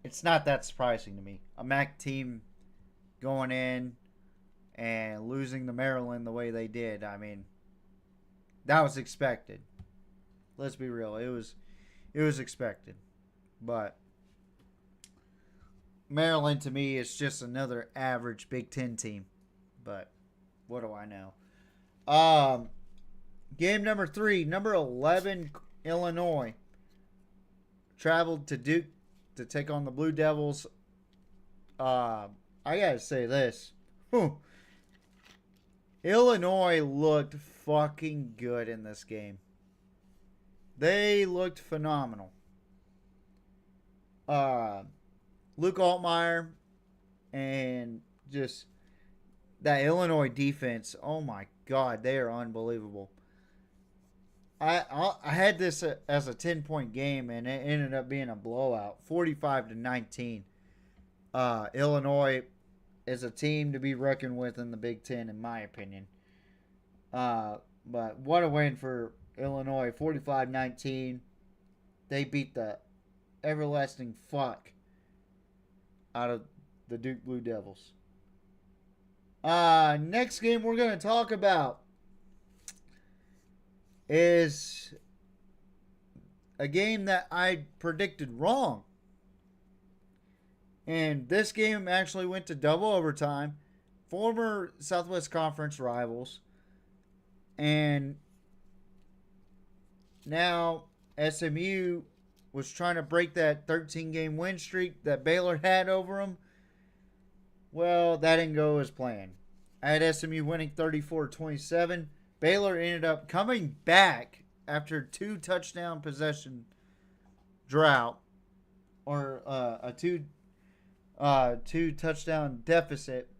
It's not that surprising to me. A MAC team going in and losing to Maryland the way they did. I mean, that was expected. Let's be real. It was expected. But Maryland, to me, is just another average Big Ten team. But what do I know? Game number 3, number 11, Illinois traveled to Duke to take on the Blue Devils. I gotta say this. Illinois looked fucking good in this game. They looked phenomenal. Luke Altmaier and just that Illinois defense. Oh my God, they are unbelievable. I had this as a 10-point game, and it ended up being a blowout, 45-19. Illinois is a team to be reckoned with in the Big Ten, in my opinion. But what a win for Illinois, 45-19. They beat the everlasting fuck out of the Duke Blue Devils. Next game we're going to talk about is a game that I predicted wrong. And this game actually went to double overtime. Former Southwest Conference rivals. And now SMU was trying to break that 13-game win streak that Baylor had over them. Well, that didn't go as planned. I had SMU winning 34-27. Baylor ended up coming back after 2 touchdown possession drought, or a two touchdown deficit,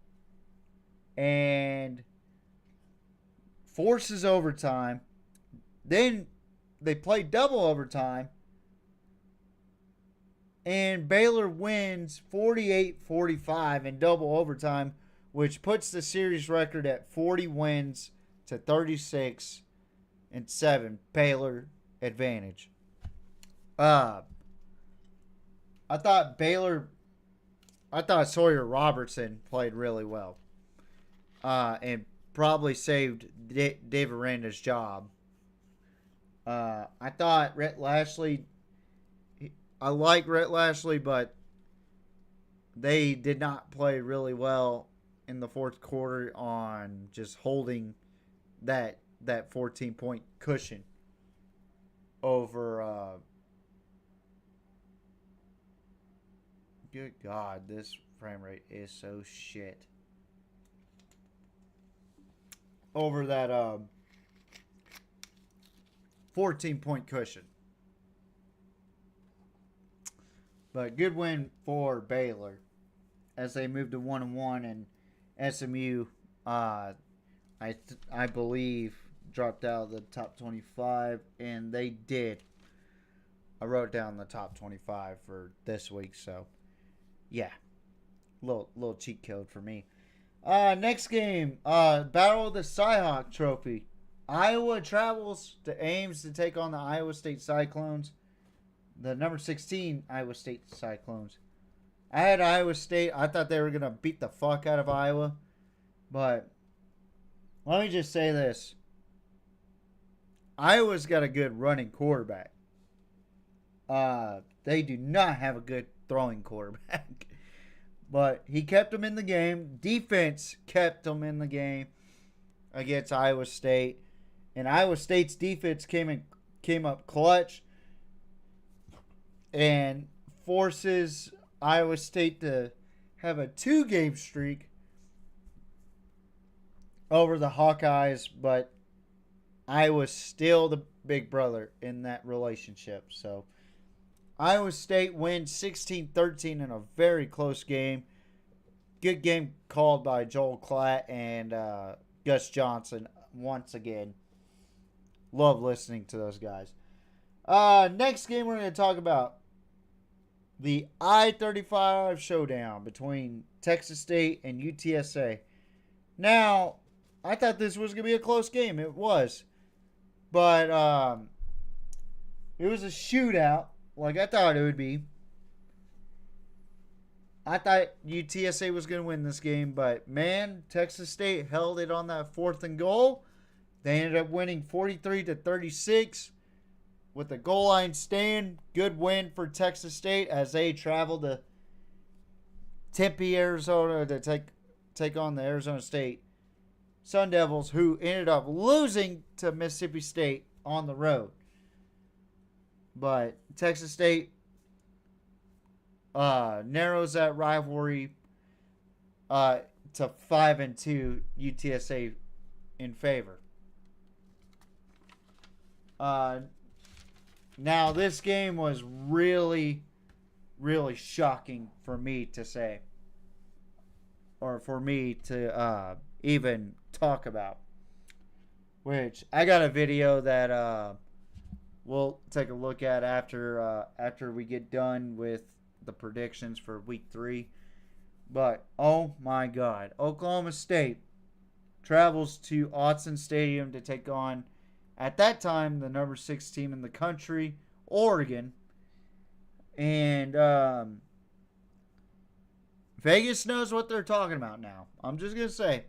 and forces overtime. Then they play double overtime, and Baylor wins 48-45 in double overtime, which puts the series record at 40 wins to 36-7. Baylor advantage. I thought Sawyer Robertson played really well, and probably saved Dave Aranda's job. I thought Rhett Lashley. I like Rhett Lashley, but they did not play really well in the fourth quarter on just holding that 14-point cushion over. Good God, this frame rate is so shit. Over that 14-point cushion. But good win for Baylor as they moved to 1-1, and SMU, I believe, dropped out of the top 25, and they did. I wrote down the top 25 for this week, so yeah, little cheat code for me. Next game, Battle of the Cyhawk Trophy. Iowa travels to Ames to take on the Iowa State Cyclones. The number 16 Iowa State Cyclones. I had Iowa State. I thought they were going to beat the fuck out of Iowa. But let me just say this. Iowa's got a good running quarterback. They do not have a good throwing quarterback. But he kept them in the game. Defense kept them in the game against Iowa State. And Iowa State's defense came up clutch and forces Iowa State to have a 2-game streak over the Hawkeyes, but Iowa's still the big brother in that relationship. So Iowa State wins 16-13 in a very close game. Good game called by Joel Klatt and Gus Johnson once again. Love listening to those guys. Next game we're going to talk about the I-35 showdown between Texas State and UTSA. Now, I thought this was going to be a close game. It was. But it was a shootout like I thought it would be. I thought UTSA was going to win this game, but man, Texas State held it on that 4th and goal. They ended up winning 43-36 with the goal line stand. Good win for Texas State as they traveled to Tempe, Arizona to take on the Arizona State Sun Devils, who ended up losing to Mississippi State on the road. But Texas State narrows that rivalry to 5-2, UTSA in favor. Now, this game was really, really shocking for me to say. Or for me to even talk about. Which, I got a video that we'll take a look at after we get done with the predictions for week 3. But, oh my God. Oklahoma State travels to Autzen Stadium to take on, at that time, the number 6 team in the country, Oregon. And Vegas knows what they're talking about now. I'm just going to say,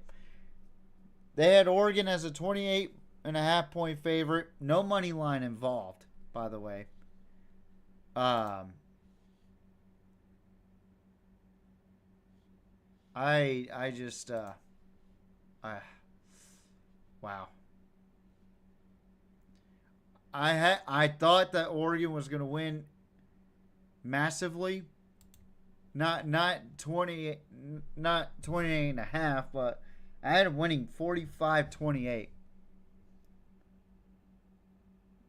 They had Oregon as a 28.5 point favorite. No money line involved, by the way. I just wow. I thought that Oregon was going to win massively. Not 28 and a half, but I had them winning 45-28.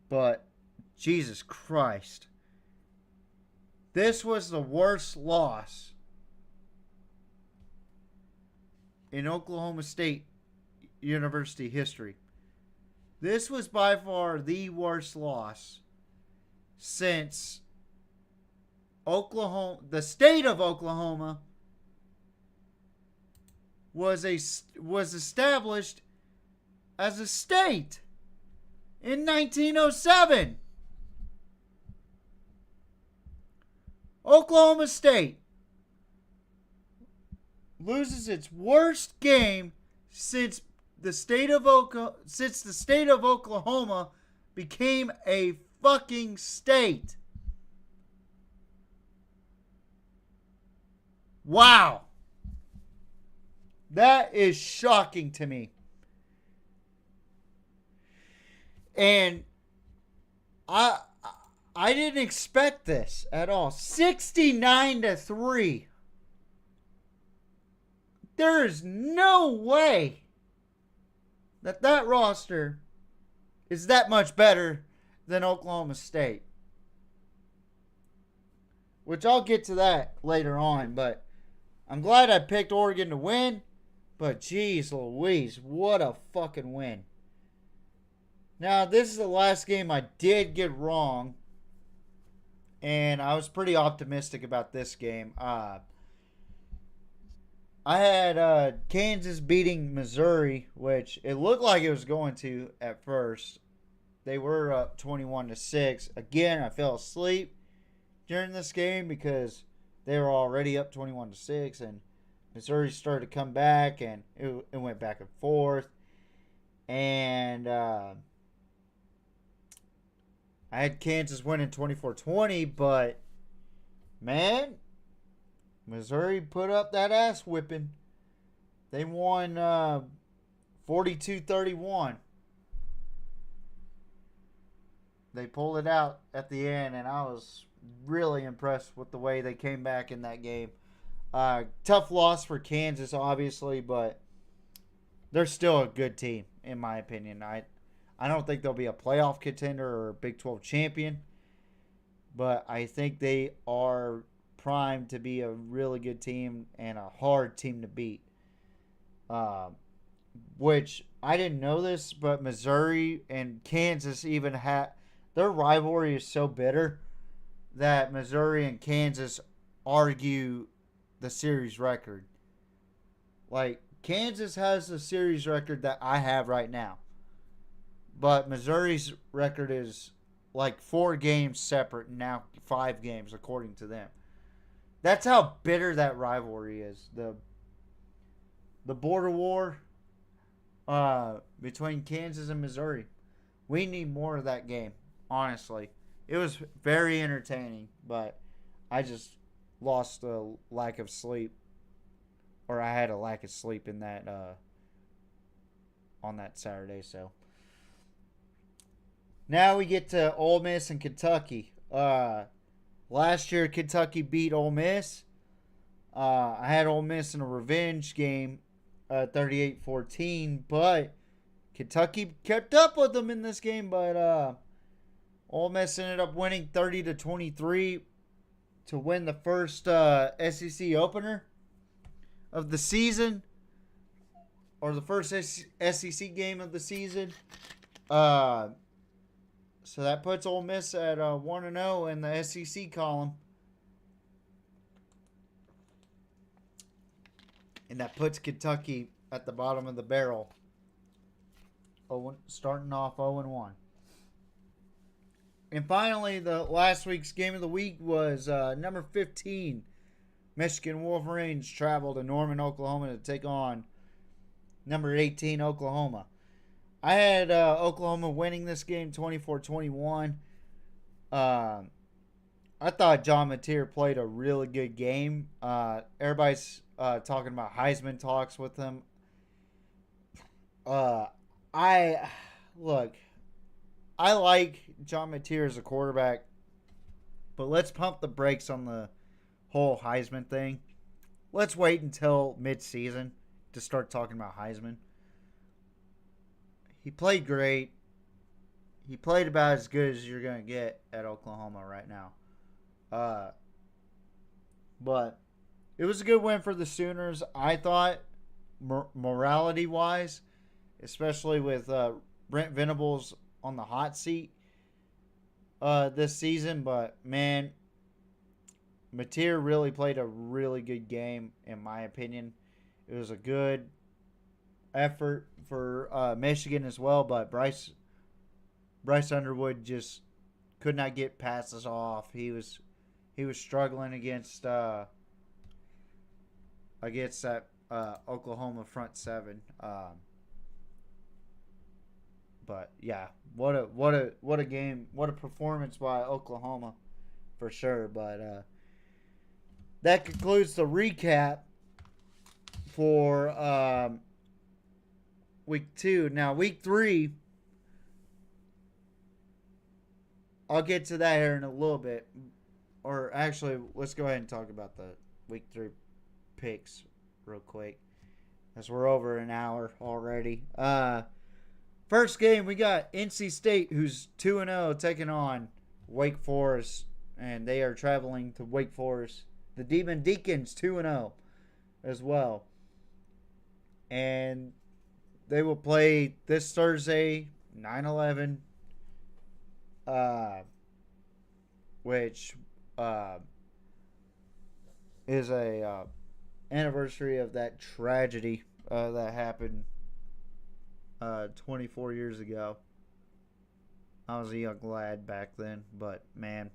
But Jesus Christ. This was the worst loss in Oklahoma State University history. This was by far the worst loss since the state of Oklahoma was established as a state in 1907. Oklahoma State loses its worst game since the state of Oklahoma became a fucking state. Wow. That is shocking to me. And I didn't expect this at all. 69-3. There is no way that roster is that much better than Oklahoma State. Which I'll get to that later on, but I'm glad I picked Oregon to win. But geez Louise, what a fucking win. Now, this is the last game I did get wrong. And I was pretty optimistic about this game. I had Kansas beating Missouri, which it looked like it was going to at first. They were up 21-6. Again, I fell asleep during this game because they were already up 21-6, and Missouri started to come back, and it went back and forth. And I had Kansas winning 24-20, but man, Missouri put up that ass whipping. They won 42-31. They pulled it out at the end, and I was really impressed with the way they came back in that game. Tough loss for Kansas, obviously, but they're still a good team, in my opinion. I don't think they'll be a playoff contender or a Big 12 champion, but I think they are primed to be a really good team and a hard team to beat. Which I didn't know this, but Missouri and Kansas even had their rivalry is so bitter that Missouri and Kansas argue the series record. Like, Kansas has the series record that I have right now, but Missouri's record is like 4 games separate, and now 5 games according to them. That's how bitter that rivalry is. The border war between Kansas and Missouri. We need more of that game, honestly. It was very entertaining, but I just lost a lack of sleep. Or I had a lack of sleep in that on that Saturday. So now we get to Ole Miss and Kentucky. Last year, Kentucky beat Ole Miss. I had Ole Miss in a revenge game, 38-14, but Kentucky kept up with them in this game. But Ole Miss ended up winning 30-23 to win the first SEC opener of the season, or the first SEC game of the season. So that puts Ole Miss at 1-0 in the SEC column. And that puts Kentucky at the bottom of the barrel, starting off 0-1. And finally, the last week's game of the week was number 15. Michigan Wolverines traveled to Norman, Oklahoma to take on number 18, Oklahoma. I had Oklahoma winning this game 24-21. I thought John Mateer played a really good game. Everybody's talking about Heisman talks with him. I like John Mateer as a quarterback, but let's pump the brakes on the whole Heisman thing. Let's wait until mid-season to start talking about Heisman. He played great. He played about as good as you're going to get at Oklahoma right now. But it was a good win for the Sooners, I thought, morality-wise, especially with Brent Venables on the hot seat this season. But, man, Mateer really played a really good game, in my opinion. It was a good effort for Michigan as well, but Bryce Underwood just could not get passes off. He was struggling against that Oklahoma front seven. But yeah, what a game, what a performance by Oklahoma for sure. But that concludes the recap for week 2. Now week 3, I'll get to that here in a little bit. Or actually, let's go ahead and talk about the week 3 picks real quick, as we're over an hour already. First game, we got NC State, who's 2-0, taking on Wake Forest, and they are traveling to Wake Forest. The Demon Deacons 2-0 as well, and they will play this Thursday, 9/11, which is a anniversary of that tragedy that happened 24 years ago. I was a young lad back then, but man,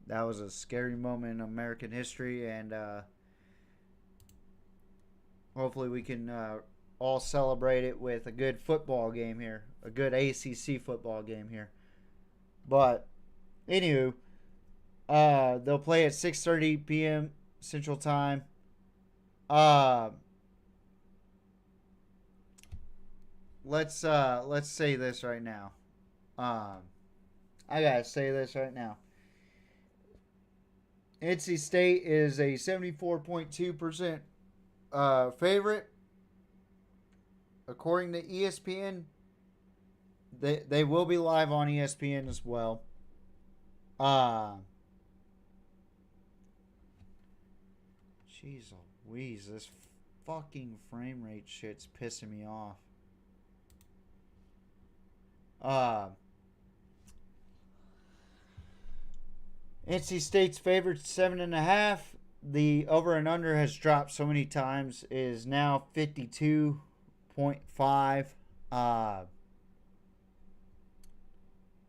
that was a scary moment in American history, and hopefully we can all celebrate it with a good football game here, a good ACC football game here. But anywho, they'll play at 6:30 p.m. Central Time. Let's say this right now. I gotta say this right now. NC State is a 74.2% favorite. According to ESPN, they will be live on ESPN as well. Jeez Louise, this fucking frame rate shit's pissing me off. NC State's favorite 7.5. The over and under has dropped so many times, is now 52.5.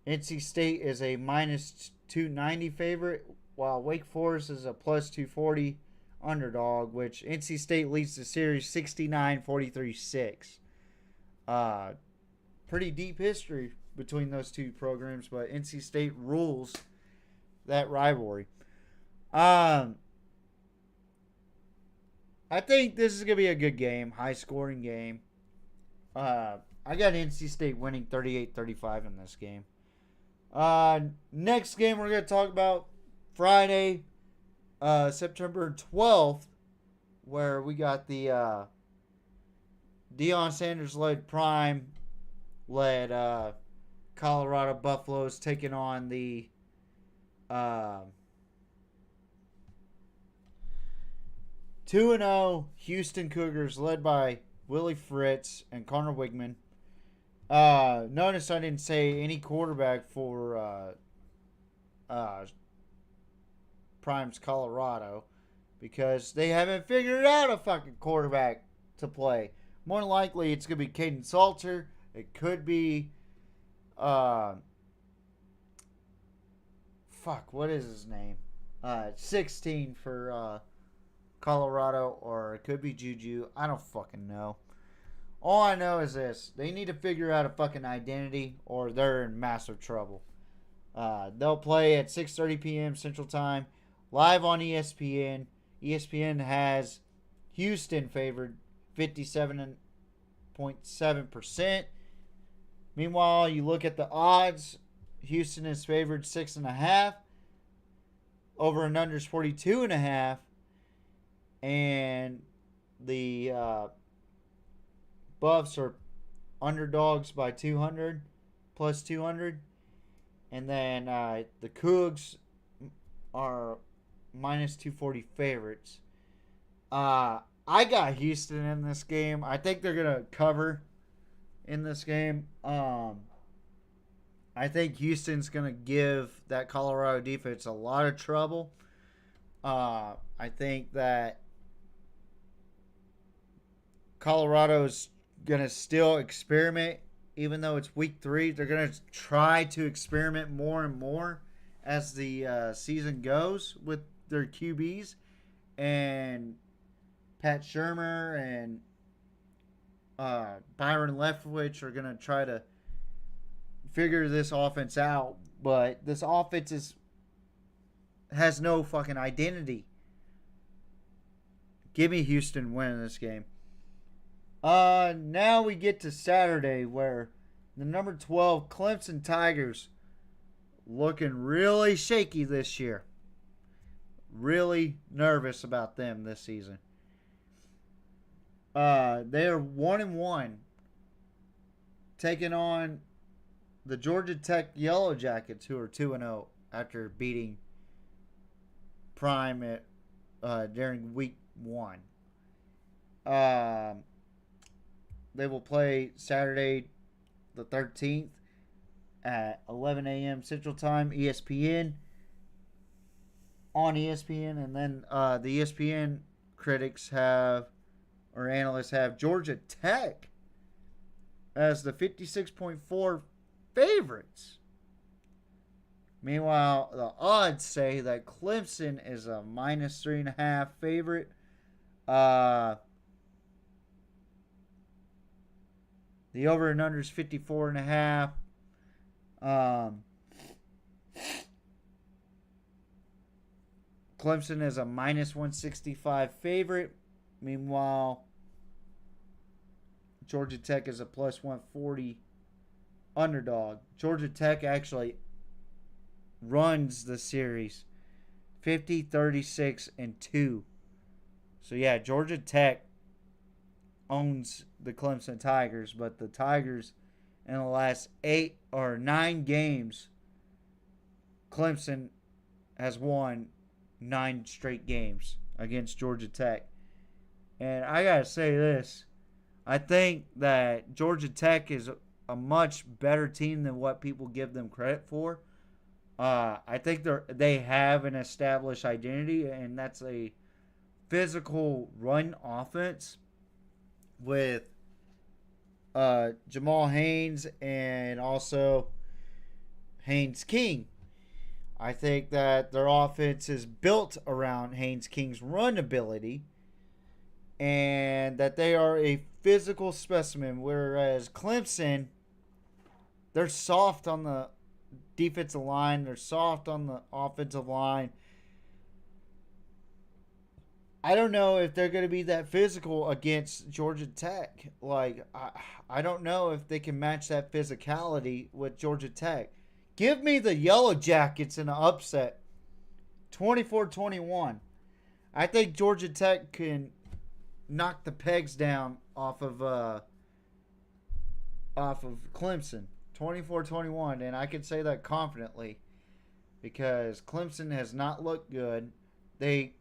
NC State is a minus 290 favorite, while Wake Forest is a plus 240 underdog, which NC State leads the series 69-43-6. Pretty deep history between those two programs, but NC State rules that rivalry. I think this is going to be a good game, high-scoring game. I got NC State winning 38-35 in this game. Next game we're going to talk about, Friday, September 12th, where we got the Deion Sanders-led Prime-led Colorado Buffaloes taking on the 2-0 Houston Cougars, led by Willie Fritz and Connor Wigman. Notice I didn't say any quarterback for Prime's Colorado, because they haven't figured out a fucking quarterback to play. More than likely, it's going to be Caden Salter. It could be what is his name? 16 for Colorado, or it could be Juju. I don't fucking know. All I know is this. They need to figure out a fucking identity or they're in massive trouble. They'll play at 6:30 p.m. Central Time, live on ESPN. ESPN has Houston favored 57.7%. Meanwhile, you look at the odds. Houston is favored 6.5. Over and under is 42.5. And the Buffs are underdogs by 200, plus 200. And then the Cougs are minus 240 favorites. I got Houston in this game. I think they're going to cover in this game. I think Houston's going to give that Colorado defense a lot of trouble. I think that Colorado's going to still experiment. Even though it's week 3, they're going to try to experiment more and more as the season goes with their QBs. And Pat Shurmur and Byron Leftwich are going to try to figure this offense out. But this offense has no fucking identity. Give me Houston winning this game. Now we get to Saturday where the number 12 Clemson Tigers looking really shaky this year. Really nervous about them this season. They are 1-1, taking on the Georgia Tech Yellow Jackets, who are 2-0 after beating Prime at during week 1. They will play Saturday the 13th at 11 a.m. Central Time, ESPN. On ESPN. And then the ESPN critics or analysts have Georgia Tech as the 56.4 favorites. Meanwhile, the odds say that Clemson is a minus 3.5 favorite. The over and under is 54.5. Clemson is a minus 165 favorite. Meanwhile, Georgia Tech is a plus 140 underdog. Georgia Tech actually runs the series 50, 36, and 2. So yeah, Georgia Tech owns the Clemson Tigers, but the Tigers in the last 8 or 9 games, Clemson has won 9 straight games against Georgia Tech. And I gotta say this, I think that Georgia Tech is a much better team than what people give them credit for. I think they have an established identity, and that's a physical run offense with Jamal Haynes and also Haynes King. I think that their offense is built around Haynes King's run ability and that they are a physical specimen, whereas Clemson, they're soft on the defensive line, they're soft on the offensive line. I don't know if they're going to be that physical against Georgia Tech. Like, I don't know if they can match that physicality with Georgia Tech. Give me the Yellow Jackets in an upset. 24-21. I think Georgia Tech can knock the pegs down off of Clemson. 24-21. And I can say that confidently because Clemson has not looked good. They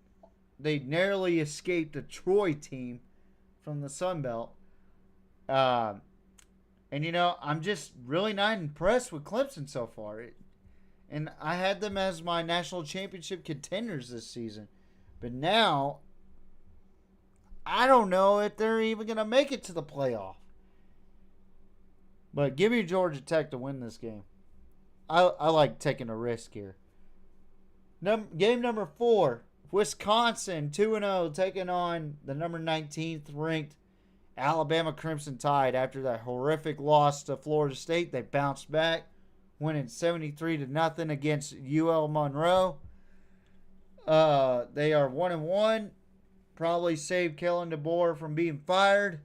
narrowly escaped a Troy team from the Sun Belt. And, you know, I'm just really not impressed with Clemson so far. And I had them as my national championship contenders this season. But now, I don't know if they're even going to make it to the playoff. But give me Georgia Tech to win this game. I like taking a risk here. Game number 4. Wisconsin 2-0 taking on the number 19th ranked Alabama Crimson Tide, after that horrific loss to Florida State, they bounced back, winning 73-0 against UL Monroe. They are 1-1. Probably saved Kellen DeBoer from being fired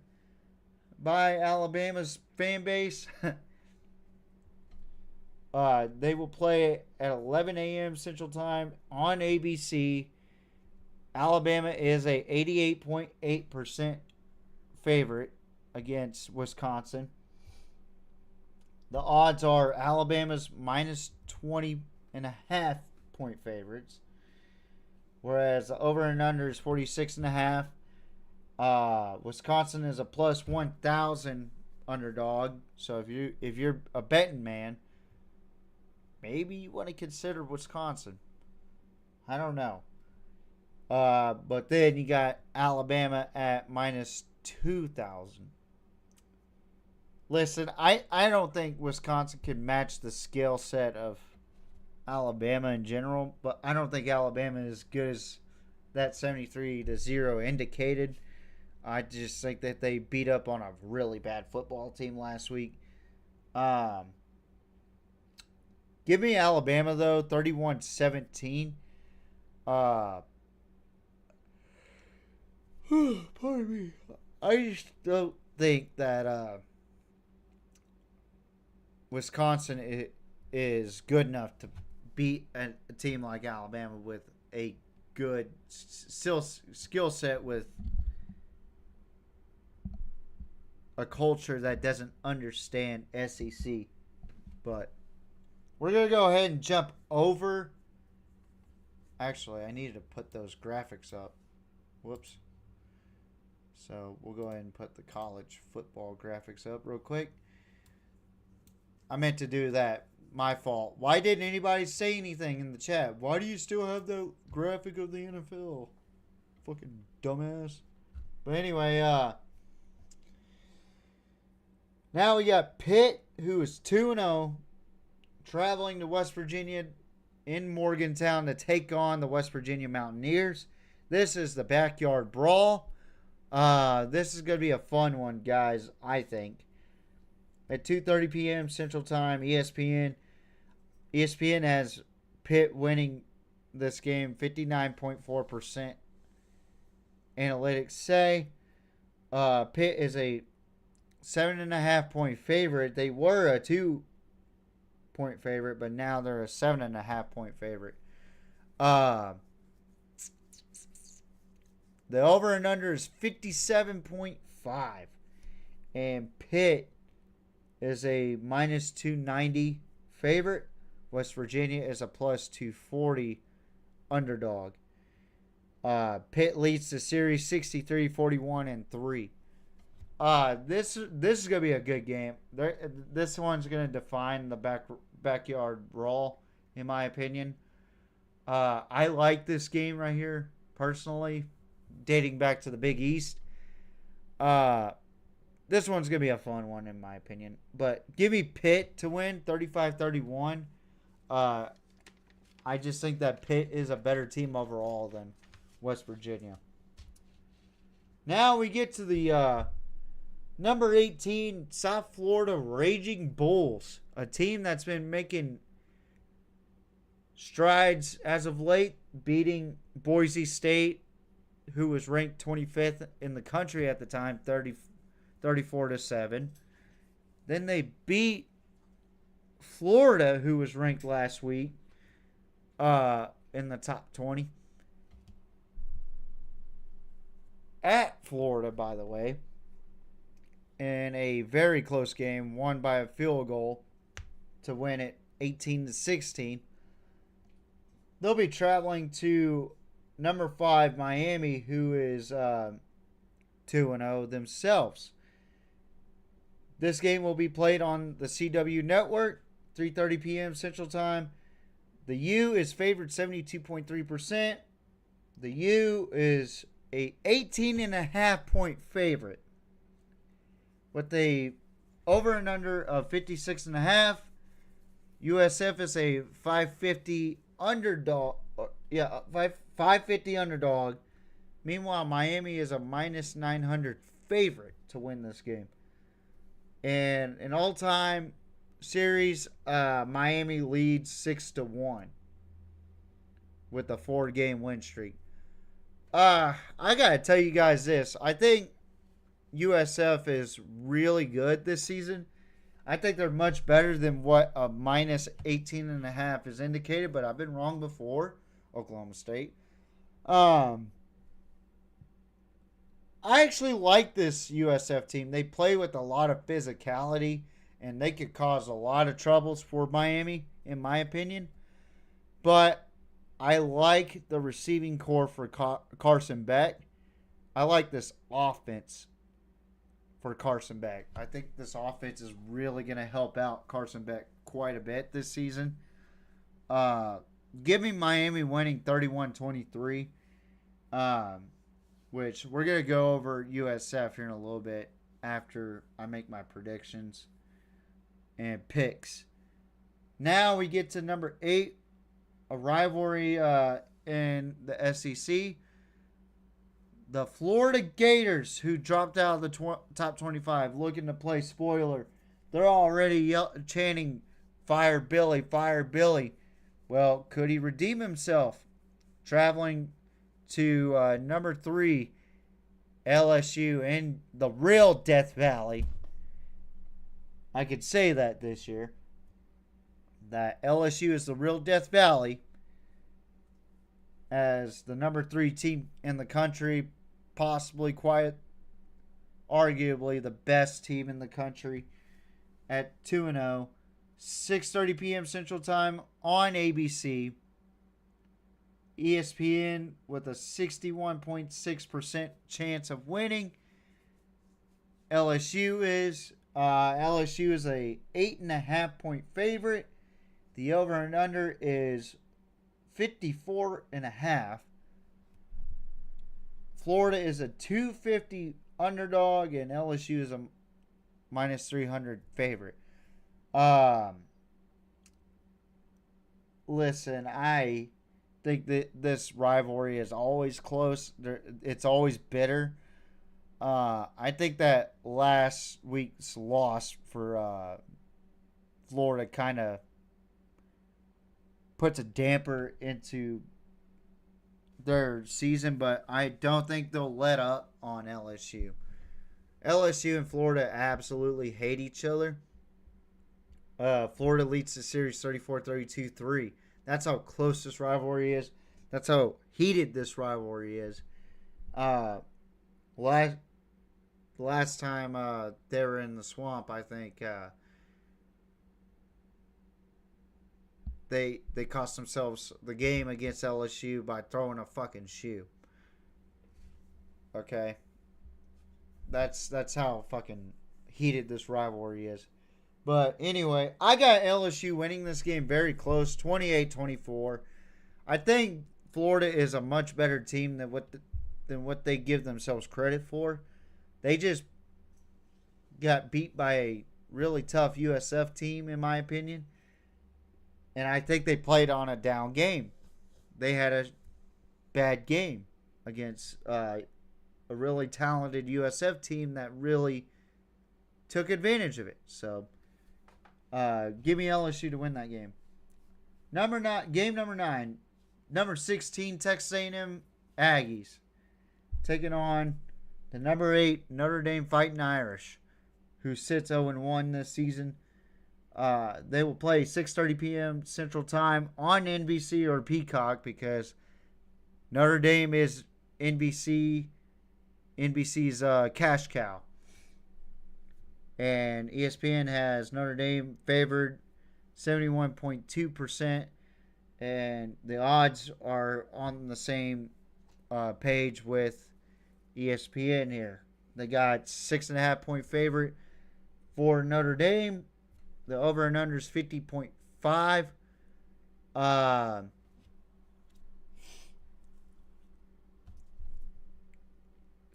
by Alabama's fan base. They will play at 11 a.m. Central Time on ABC. Alabama is a 88.8% favorite against Wisconsin. The odds are Alabama's minus 20.5 point favorites, whereas the over and under is 46.5. Wisconsin is a plus 1,000 underdog. So if you're a betting man, maybe you want to consider Wisconsin. I don't know. But then you got Alabama at minus 2,000. Listen, I don't think Wisconsin can match the skill set of Alabama in general, but I don't think Alabama is as good as that 73-0 indicated. I just think that they beat up on a really bad football team last week. Give me Alabama, though, 31-17. Pardon me. I just don't think that Wisconsin is good enough to beat a team like Alabama with a good skill set, with a culture that doesn't understand SEC. But we're going to go ahead and jump over. Actually, I needed to put those graphics up. Whoops. So we'll go ahead and put the college football graphics up real quick. I meant to do that. My fault. Why didn't anybody say anything in the chat? Why do you still have the graphic of the NFL? Fucking dumbass. But anyway, now we got Pitt, who is 2-0, traveling to West Virginia in Morgantown to take on the West Virginia Mountaineers. This is the backyard brawl. This is going to be a fun one, guys, I think. At 2:30 p.m. Central Time, ESPN has Pitt winning this game 59.4%. Analytics say Pitt is a 7.5 point favorite. They were a 2 point favorite, but now they're a 7.5 point favorite. The over and under is 57.5, and Pitt is a minus 290 favorite. West Virginia is a plus 240 underdog. Pitt leads the series 63-41-3. This is gonna be a good game. This one's gonna define the backyard brawl, in my opinion. I like this game right here personally, dating back to the Big East. This one's gonna be a fun one, in my opinion. But give me Pitt to win 35-31. I just think that Pitt is a better team overall than West Virginia. Now we get to the number 18 South Florida Raging Bulls, a team that's been making strides as of late, beating Boise State, who was ranked 25th in the country at the time, 34-7. Then they beat Florida, who was ranked last week in the top 20. At Florida, by the way, in a very close game, won by a field goal to win it 18-16. They'll be traveling to number 5 Miami, who is 2-0 themselves. This game will be played on the CW network, 3:30 p.m. Central Time. The U is favored 72.3%. The U is a 18.5 point favorite with a over and under of 56.5. USF is a 550 underdog. 550 underdog. Meanwhile, Miami is a minus 900 favorite to win this game. And an all-time series, Miami leads 6-1 with a 4-game win streak. I gotta tell you guys this. I think USF is really good this season. I think they're much better than what a minus 18.5 is indicated, but I've been wrong before. Oklahoma State. I actually like this USF team. They play with a lot of physicality, and they could cause a lot of troubles for Miami, in my opinion. But I like the receiving core for Carson Beck. I like this offense for Carson Beck. I think this offense is really going to help out Carson Beck quite a bit this season. Give me Miami winning 31-23, which we're going to go over USF here in a little bit after I make my predictions and picks. Now we get to number 8, a rivalry in the SEC. The Florida Gators, who dropped out of the top 25, looking to play spoiler. They're already chanting, "Fire Billy, fire Billy." Well, could he redeem himself? Traveling to number 3, LSU, in the real Death Valley. I could say that this year. That LSU is the real Death Valley as the number 3 team in the country, possibly arguably the best team in the country at 2-0. 6:30 p.m. Central Time on ABC. ESPN with a 61.6% chance of winning. LSU is a 8.5 point favorite. The over and under is 54.5. Florida is a 250 underdog, and LSU is a minus 300 favorite. Listen, I think that this rivalry is always close. It's always bitter. I think that last week's loss for Florida kind of puts a damper into their season, but I don't think they'll let up on LSU. LSU and Florida absolutely hate each other. Florida leads the series 34-32-3. That's how close this rivalry is. That's how heated this rivalry is. Last time they were in the swamp, I think they cost themselves the game against LSU by throwing a fucking shoe. Okay? That's how fucking heated this rivalry is. But anyway, I got LSU winning this game very close, 28-24. I think Florida is a much better team than what they give themselves credit for. They just got beat by a really tough USF team, in my opinion. And I think they played on a down game. They had a bad game against a really talented USF team that really took advantage of it. So, give me LSU to win that game. Game number 9. Number 16, Texas A&M Aggies. Taking on the number 8, Notre Dame Fighting Irish, who sits 0-1 this season. They will play 6:30 p.m. Central Time on NBC or Peacock because Notre Dame is NBC's cash cow. And ESPN has Notre Dame favored 71.2%. And the odds are on the same page with ESPN here. They got 6.5 point favorite for Notre Dame. The over and under is 50.5.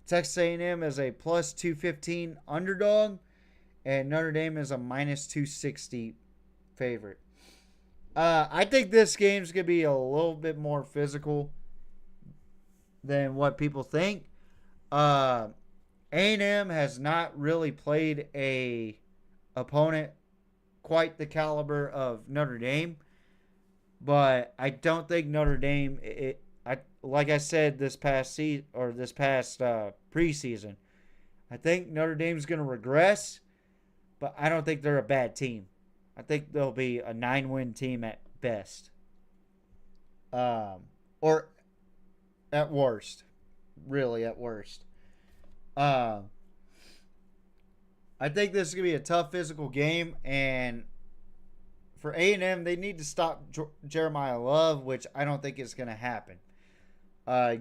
Texas A&M is a plus 215 underdog, and Notre Dame is a minus 260 favorite. I think this game's going to be a little bit more physical than what people think. A&M has not really played a opponent quite the caliber of Notre Dame, but I don't think Notre Dame. Like I said this past preseason, I think Notre Dame's going to regress, but I don't think they're a bad team. I think they'll be a 9-win team at best, or at worst, really at worst. I think this is going to be a tough physical game, and for A&M, they need to stop Jeremiah Love, which I don't think is going to happen.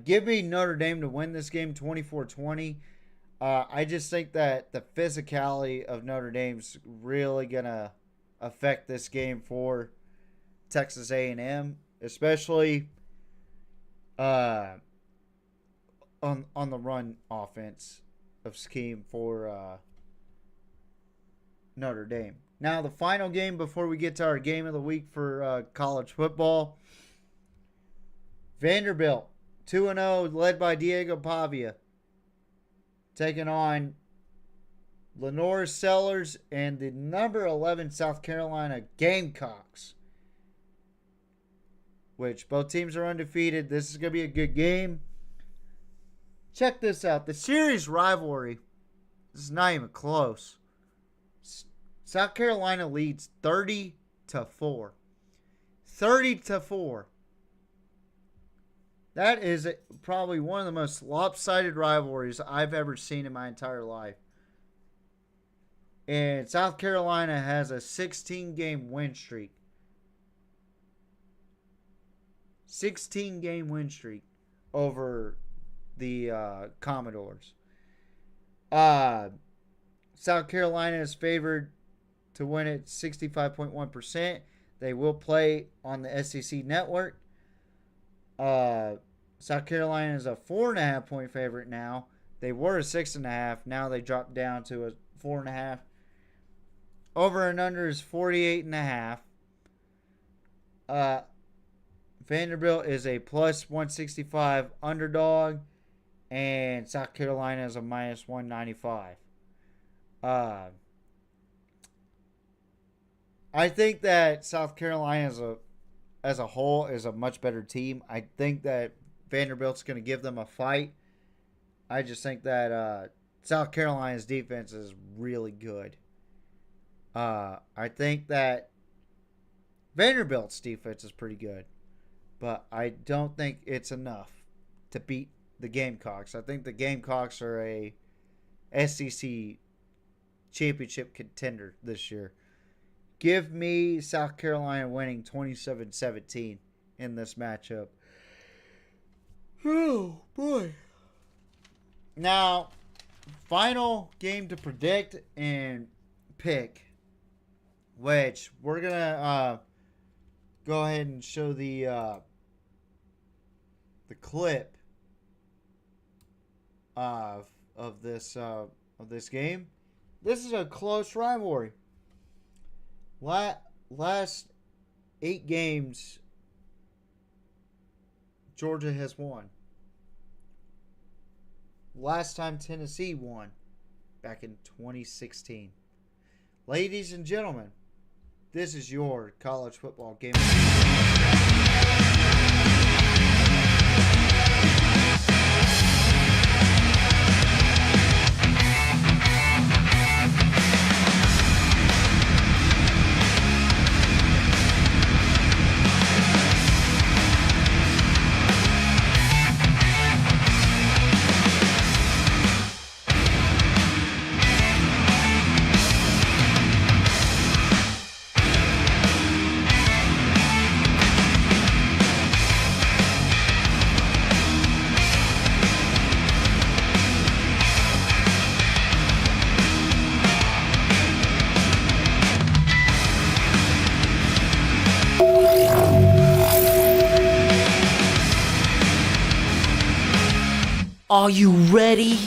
Give me Notre Dame to win this game 24-20. I just think that the physicality of Notre Dame's really going to affect this game for Texas A&M, especially on the run offense of scheme for Notre Dame. Now, the final game before we get to our game of the week for college football. Vanderbilt, 2-0, led by Diego Pavia, taking on Lenore Sellers and the number 11 South Carolina Gamecocks, which both teams are undefeated. This is going to be a good game. Check this out. The series rivalry, this is not even close. South Carolina leads 30-4. 30-4. That is probably one of the most lopsided rivalries I've ever seen in my entire life. And South Carolina has a 16-game win streak. 16-game win streak over the Commodores. South Carolina is favored to win at 65.1%. They will play on the SEC network. South Carolina is a 4.5 point favorite now. They were a 6.5. Now they dropped down to a 4.5. Over and under is 48.5. Vanderbilt is a plus 165 underdog, and South Carolina is a minus 195. I think that South Carolina as a whole is a much better team. I think that Vanderbilt's going to give them a fight. I just think that South Carolina's defense is really good. I think that Vanderbilt's defense is pretty good, but I don't think it's enough to beat the Gamecocks. I think the Gamecocks are a SEC championship contender this year. Give me South Carolina winning 27-17 in this matchup. Oh, boy. Now, final game to predict and pick, which we're going to go ahead and show the clip of this game. This is a close rivalry. Last 8 games, Georgia has won. Last time Tennessee won, back in 2016. Ladies and gentlemen, this is your college football game. Are you ready?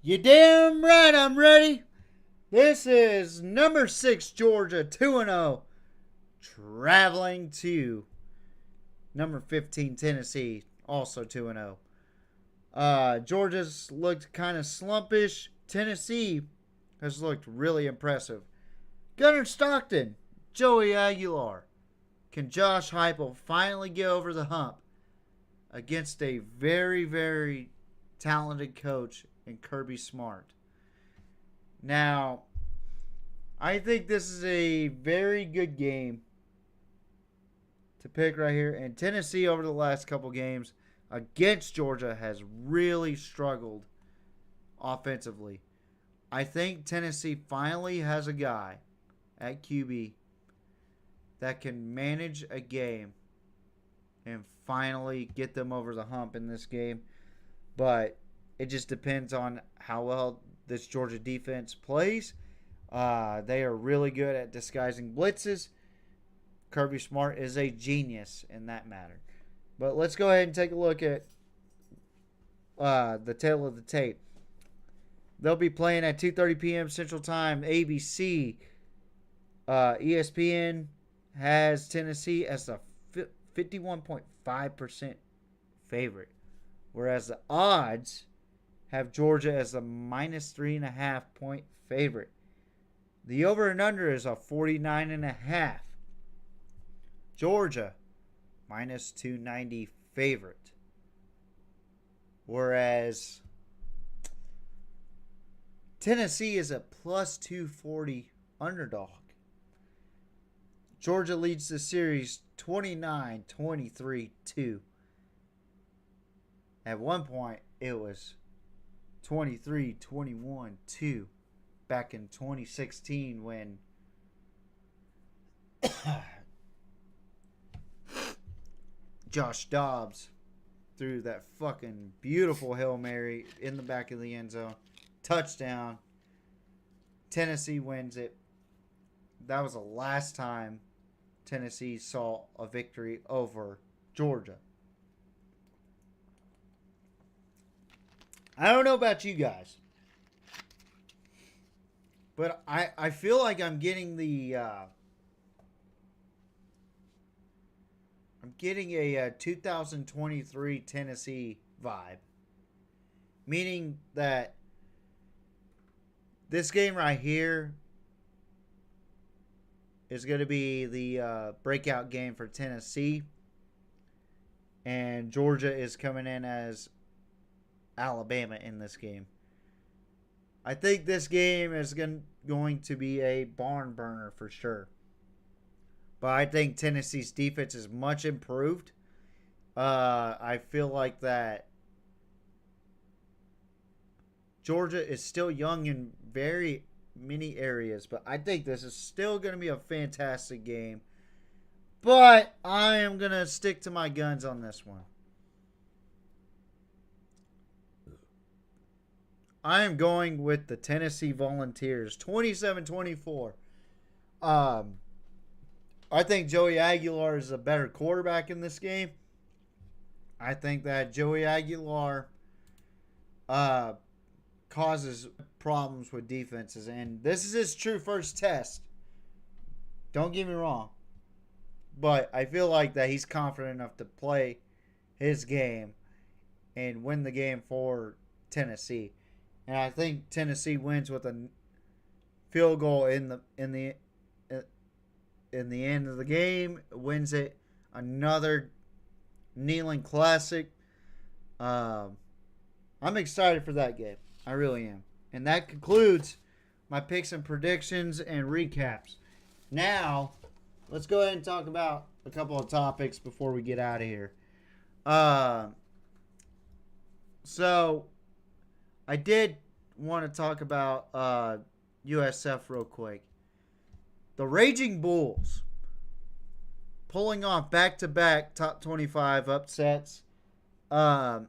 You damn right I'm ready. This is number 6 Georgia 2-0 traveling to number 15 Tennessee also 2-0. Georgia's looked kind of slumpish. Tennessee has looked really impressive. Gunnar Stockton, Joey Aguilar. Can Josh Heupel finally get over the hump against a very, very talented coach in Kirby Smart? Now, I think this is a very good game to pick right here. And Tennessee, over the last couple games against Georgia, has really struggled offensively. I think Tennessee finally has a guy at QB that can manage a game and finally get them over the hump in this game. But it just depends on how well this Georgia defense plays. They are really good at disguising blitzes. Kirby Smart is a genius in that matter. But let's go ahead and take a look at the tail of the tape. They'll be playing at 2:30 p.m. Central Time. ABC, ESPN has Tennessee as a 51.5% favorite, whereas the odds have Georgia as a -3.5 point favorite. The over and under is a 49.5. Georgia -290 favorite, whereas Tennessee is a +240 underdog. Georgia leads the series 29-23-2. At one point, it was 23-21-2 back in 2016 when Josh Dobbs threw that fucking beautiful Hail Mary in the back of the end zone. Touchdown. Tennessee wins it. That was the last time Tennessee saw a victory over Georgia. I don't know about you guys, but I feel like I'm getting the I'm getting a 2023 Tennessee vibe, meaning that this game right here is going to be the breakout game for Tennessee, and Georgia is coming in as Alabama in this game. I think this game is going to be a barn burner for sure. But I think Tennessee's defense is much improved. I feel like that Georgia is still young in very many areas, but I think this is still going to be a fantastic game. But I am going to stick to my guns on this one. I am going with the Tennessee Volunteers, 27-24. I think Joey Aguilar is a better quarterback in this game. I think that Joey Aguilar causes problems with defenses, and this is his true first test. Don't get me wrong, but I feel like that he's confident enough to play his game and win the game for Tennessee. And I think Tennessee wins with a field goal in the end of the game. Wins it. Another Neyland Classic. I'm excited for that game. I really am. And that concludes my picks and predictions and recaps. Now, let's go ahead and talk about a couple of topics before we get out of here. So, I did want to talk about USF real quick. The Raging Bulls pulling off back-to-back top 25 upsets. I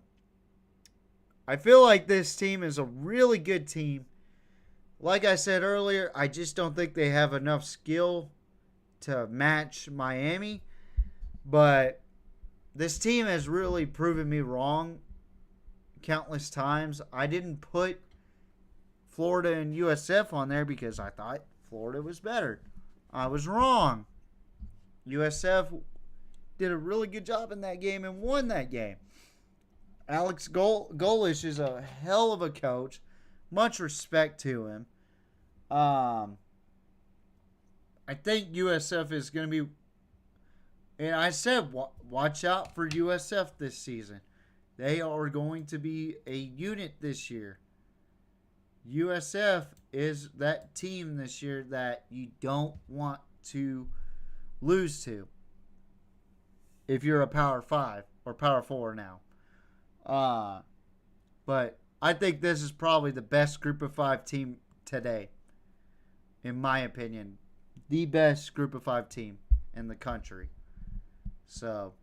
feel like this team is a really good team. Like I said earlier, I just don't think they have enough skill to match Miami. But this team has really proven me wrong countless times. I didn't put Florida and USF on there because I thought Florida was better. I was wrong. USF did a really good job in that game and won that game. Alex Golish is a hell of a coach. Much respect to him. I think USF is going to be, and I said, watch out for USF this season. They are going to be a unit this year. USF is that team this year that you don't want to lose to if you're a Power 5 or Power 4 now. But I think this is probably the best Group of 5 team today, in my opinion. The best Group of 5 team in the country. So,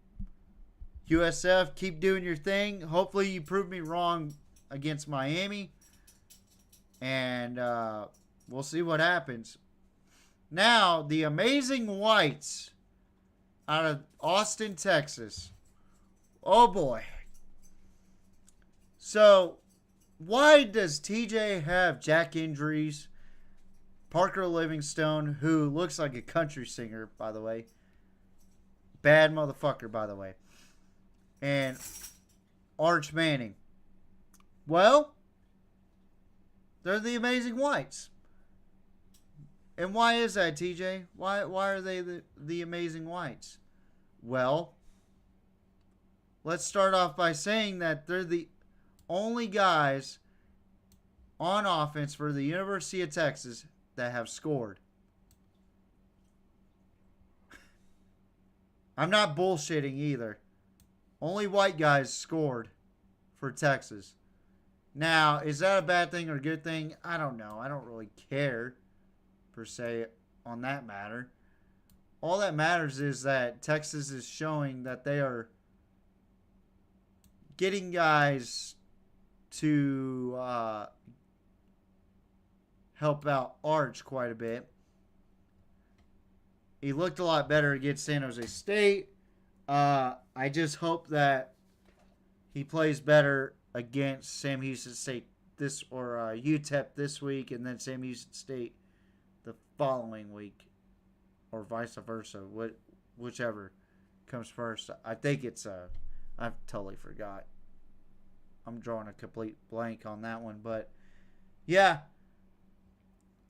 USF, keep doing your thing. Hopefully you prove me wrong against Miami. And we'll see what happens. Now, the Amazing Whites out of Austin, Texas. Oh, boy. So, why does TJ have jack injuries? Parker Livingstone, who looks like a country singer, by the way. Bad motherfucker, by the way. And Arch Manning. Well, they're the Amazing Whites. And why is that, TJ? Why are they the Amazing Whites? Well, let's start off by saying that they're the only guys on offense for the University of Texas that have scored. I'm not bullshitting either. Only white guys scored for Texas. Now, is that a bad thing or a good thing? I don't know. I don't really care, per se, on that matter. All that matters is that Texas is showing that they are getting guys to help out Arch quite a bit. He looked a lot better against San Jose State. I just hope that he plays better against Sam Houston State UTEP this week, and then Sam Houston State the following week, or vice versa, whichever comes first. I think it's I totally forgot. I'm drawing a complete blank on that one, but yeah,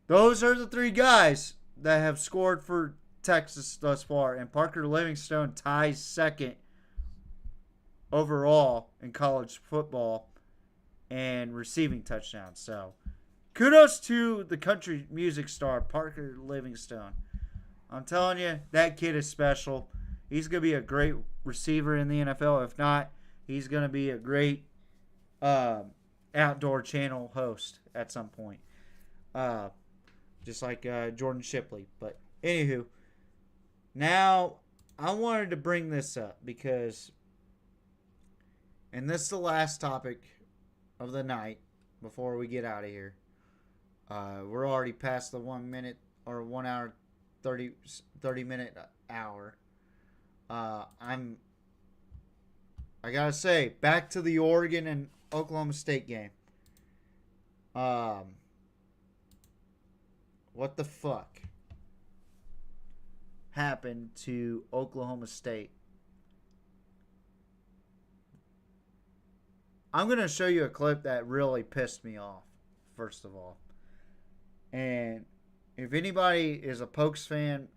those are the three guys that have scored for Texas thus far, and Parker Livingstone ties second overall in college football and receiving touchdowns. So, kudos to the country music star Parker Livingstone. I'm telling you, that kid is special. He's going to be a great receiver in the NFL. If not, he's going to be a great outdoor channel host at some point. Just like Jordan Shipley. But, anywho, now I wanted to bring this up because, and this is the last topic of the night before we get out of here. We're already past the 1 minute or 1 hour 30 minute hour. I gotta say, back to the Oregon and Oklahoma State game. What the fuck happened to Oklahoma State? I'm going to show you a clip that really pissed me off, first of all. And if anybody is a Pokes fan,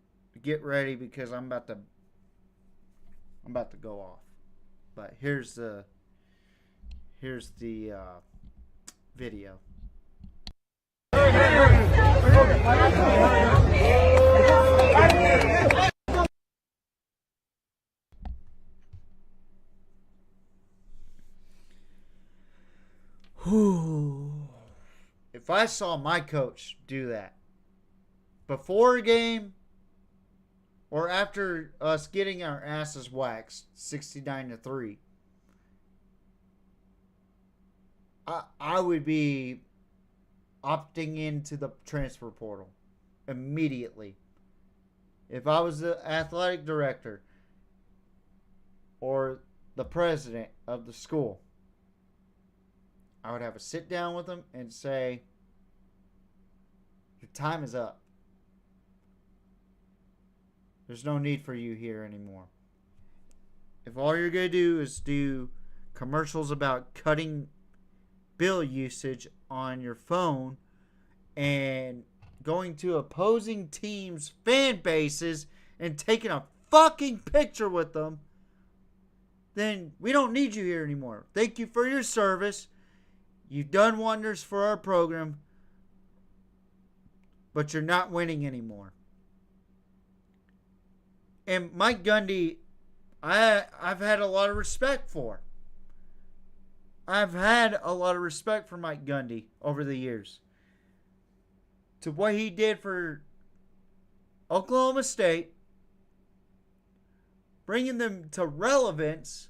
get ready because I'm about to go off. But here's the video. If I saw my coach do that before a game or after us getting our asses waxed 69-3, I would be opting into the transfer portal immediately. If I was the athletic director or the president of the school, I would have a sit down with them and say, your time is up. There's no need for you here anymore. If all you're going to do is do commercials about cutting bill usage on your phone and going to opposing teams' fan bases and taking a fucking picture with them, then we don't need you here anymore. Thank you for your service. You've done wonders for our program, but you're not winning anymore. And Mike Gundy, I've had a lot of respect for. I've had a lot of respect for Mike Gundy over the years. To what he did for Oklahoma State, bringing them to relevance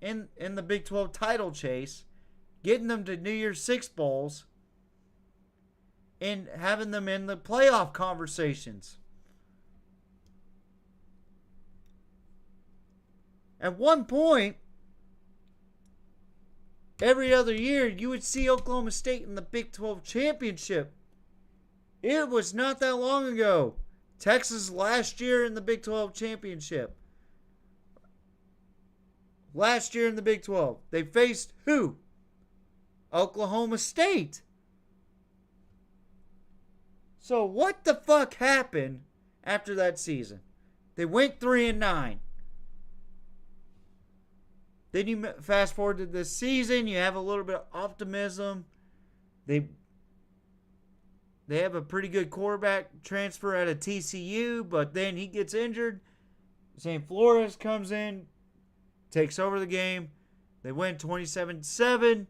in the Big 12 title chase, getting them to New Year's Six Bowls, and having them in the playoff conversations. At one point, every other year, you would see Oklahoma State in the Big 12 championship. It was not that long ago. Texas last year in the Big 12 championship. Last year in the Big 12. They faced who? Oklahoma State. So what the fuck happened after that season? They went 3-9. Then you fast forward to this season, you have a little bit of optimism. They have a pretty good quarterback transfer out of TCU, but then he gets injured. St. Flores comes in, takes over the game. They win 27-7.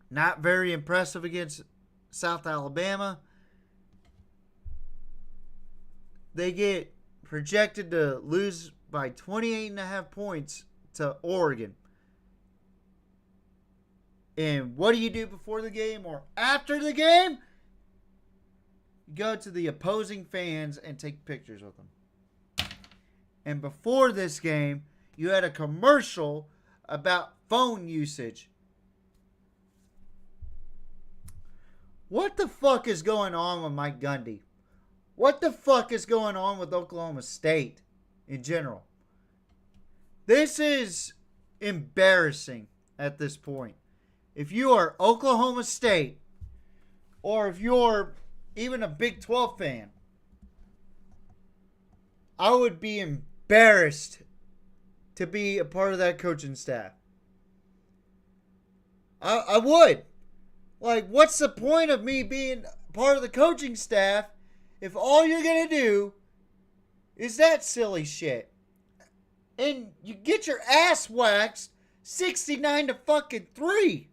Not very impressive against South Alabama. They get projected to lose by 28.5 points to Oregon. And what do you do before the game or after the game? You go to the opposing fans and take pictures with them. And before this game, you had a commercial about phone usage. What the fuck is going on with Mike Gundy? What the fuck is going on with Oklahoma State in general? This is embarrassing at this point. If you are Oklahoma State, or if you're even a Big 12 fan, I would be embarrassed to be a part of that coaching staff. I would. Like, what's the point of me being part of the coaching staff if all you're going to do is that silly shit? And you get your ass waxed 69-3.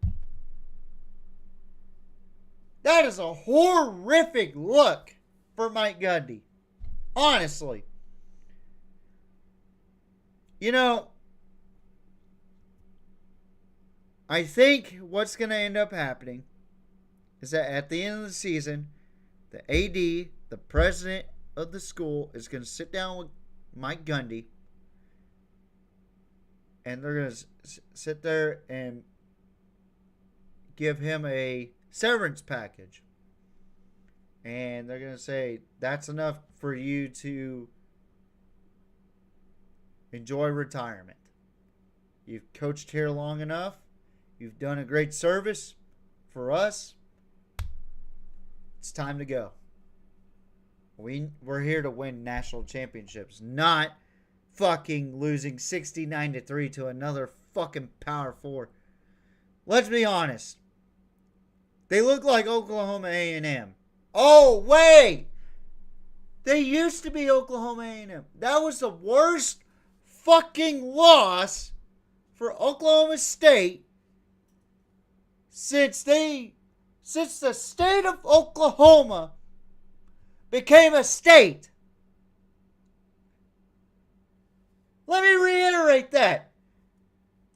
That is a horrific look for Mike Gundy. Honestly. You know, I think what's going to end up happening is that at the end of the season, the AD, the president of the school, is going to sit down with Mike Gundy, and they're going to sit there and give him a severance package. And they're going to say, that's enough for you to enjoy retirement. You've coached here long enough. You've done a great service for us. It's time to go. We're here to win national championships, not fucking losing 69-3 to another fucking Power 4. Let's be honest. They look like Oklahoma A&M. Oh, wait! They used to be Oklahoma A&M. That was the worst fucking loss for Oklahoma State since the state of Oklahoma became a state. Let me reiterate that.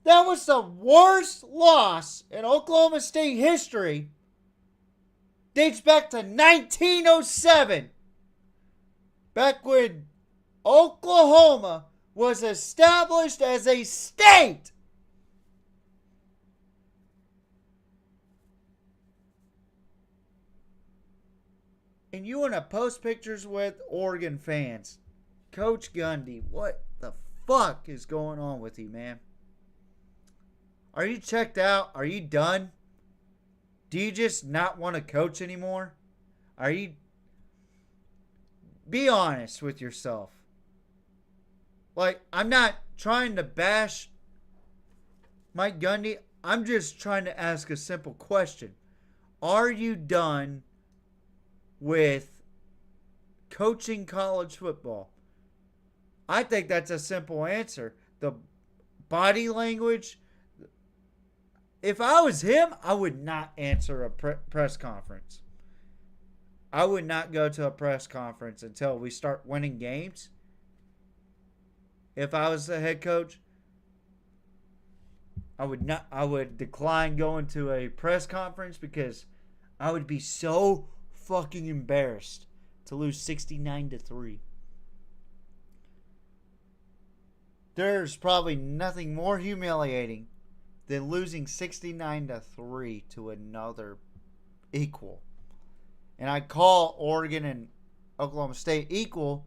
That was the worst loss in Oklahoma State history. Dates back to 1907. Back when Oklahoma was established as a state. And you want to post pictures with Oregon fans. Coach Gundy, what the fuck is going on with you, man? Are you checked out? Are you done? Do you just not want to coach anymore? Are you... Be honest with yourself. Like, I'm not trying to bash Mike Gundy. I'm just trying to ask a simple question. Are you done with coaching college football? I think that's a simple answer. The body language. If I was him, I would not answer a press conference. I would not go to a press conference until we start winning games. If I was the head coach, I would decline going to a press conference because I would be so fucking embarrassed to lose 69-3. There's probably nothing more humiliating than losing 69-3 to another equal. And I call Oregon and Oklahoma State equal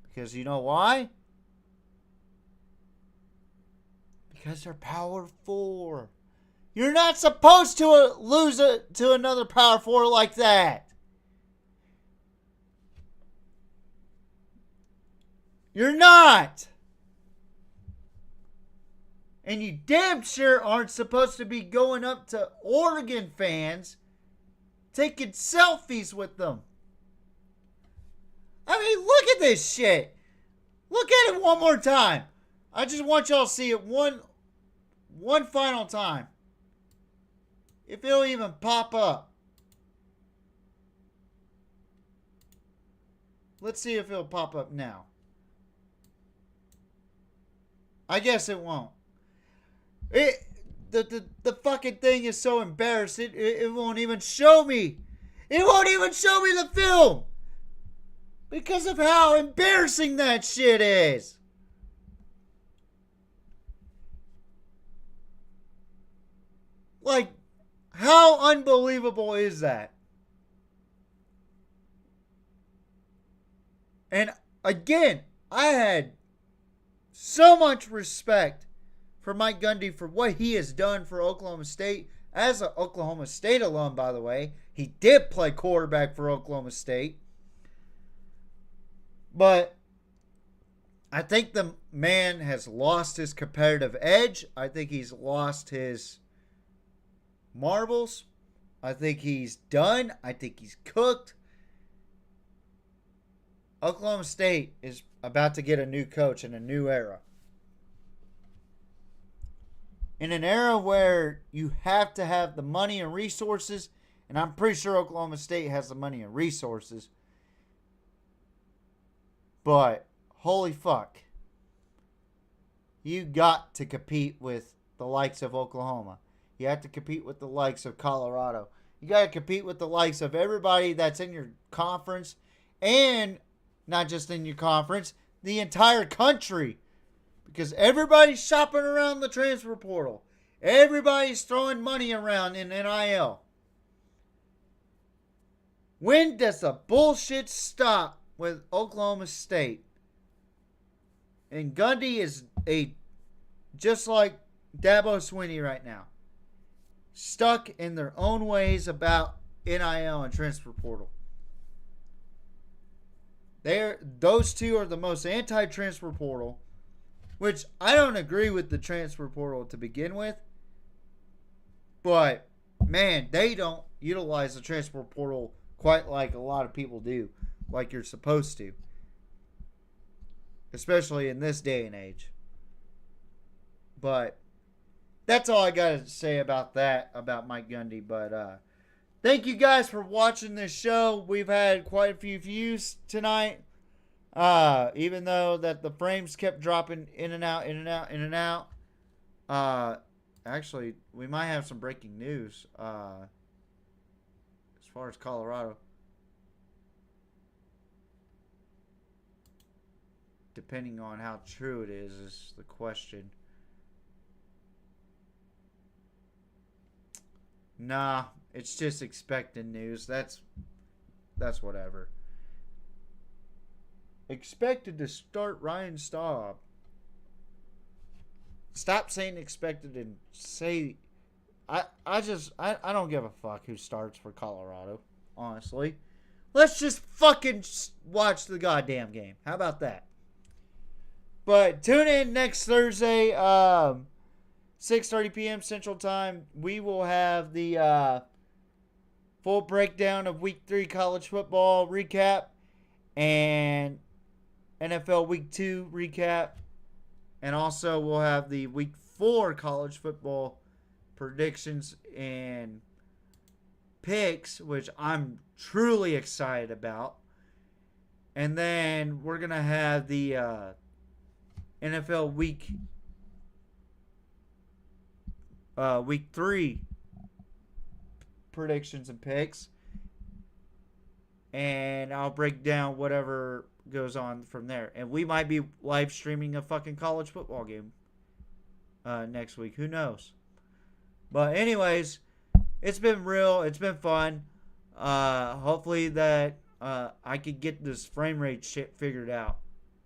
because you know why? Because they're Power 4. You're not supposed to lose to another Power 4 like that. You're not. And you damn sure aren't supposed to be going up to Oregon fans taking selfies with them. I mean, look at this shit. Look at it one more time. I just want y'all to see it one final time. If it'll even pop up. Let's see if it'll pop up now. I guess it won't. The fucking thing is so embarrassed. It won't even show me. It won't even show me the film. Because of how embarrassing that shit is. Like, how unbelievable is that? And again, I had so much respect for Mike Gundy for what he has done for Oklahoma State. As an Oklahoma State alum, by the way, he did play quarterback for Oklahoma State. But I think the man has lost his competitive edge. I think he's lost his marbles. I think he's done. I think he's cooked. Oklahoma State is about to get a new coach in a new era. In an era where you have to have the money and resources, and I'm pretty sure Oklahoma State has the money and resources. But, holy fuck. You got to compete with the likes of Oklahoma. You have to compete with the likes of Colorado. You got to compete with the likes of everybody that's in your conference. And not just in your conference, the entire country. Because everybody's shopping around the transfer portal. Everybody's throwing money around in NIL. When does the bullshit stop with Oklahoma State? And Gundy is just like Dabo Swinney right now. Stuck in their own ways about NIL and transfer portal. Those two are the most anti-transfer portal. Which I don't agree with the transfer portal to begin with. But, man, they don't utilize the transfer portal quite like a lot of people do. Like you're supposed to. Especially in this day and age. But, that's all I got to say about that, about Mike Gundy. But, thank you guys for watching this show. We've had quite a few views tonight. Even though that the frames kept dropping in and out, in and out, in and out. Actually, we might have some breaking news. As far as Colorado. Depending on how true it is the question. Nah, it's just expected news. That's whatever. Expected to start Ryan Staub. stop saying expected and say. I don't give a fuck who starts for Colorado, honestly. Let's just fucking watch the goddamn game. How about that? But tune in next Thursday, 6:30 p.m. Central Time. We will have the full breakdown of Week 3 college football recap and NFL Week 2 recap. And also we'll have the Week 4 college football predictions and picks, which I'm truly excited about. And then we're going to have the NFL Week 3 predictions and picks. And I'll break down whatever goes on from there. And we might be live streaming a fucking college football game next week. Who knows? But anyways, it's been real. It's been fun. Hopefully that I could get this frame rate shit figured out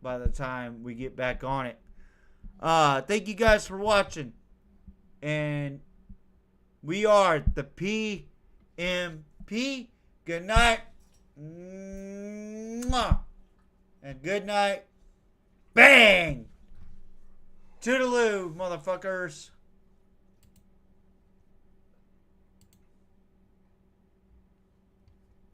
by the time we get back on it. Thank you guys for watching. And we are the PMP. Good night. Mwah. And good night. Bang. Toodaloo, motherfuckers.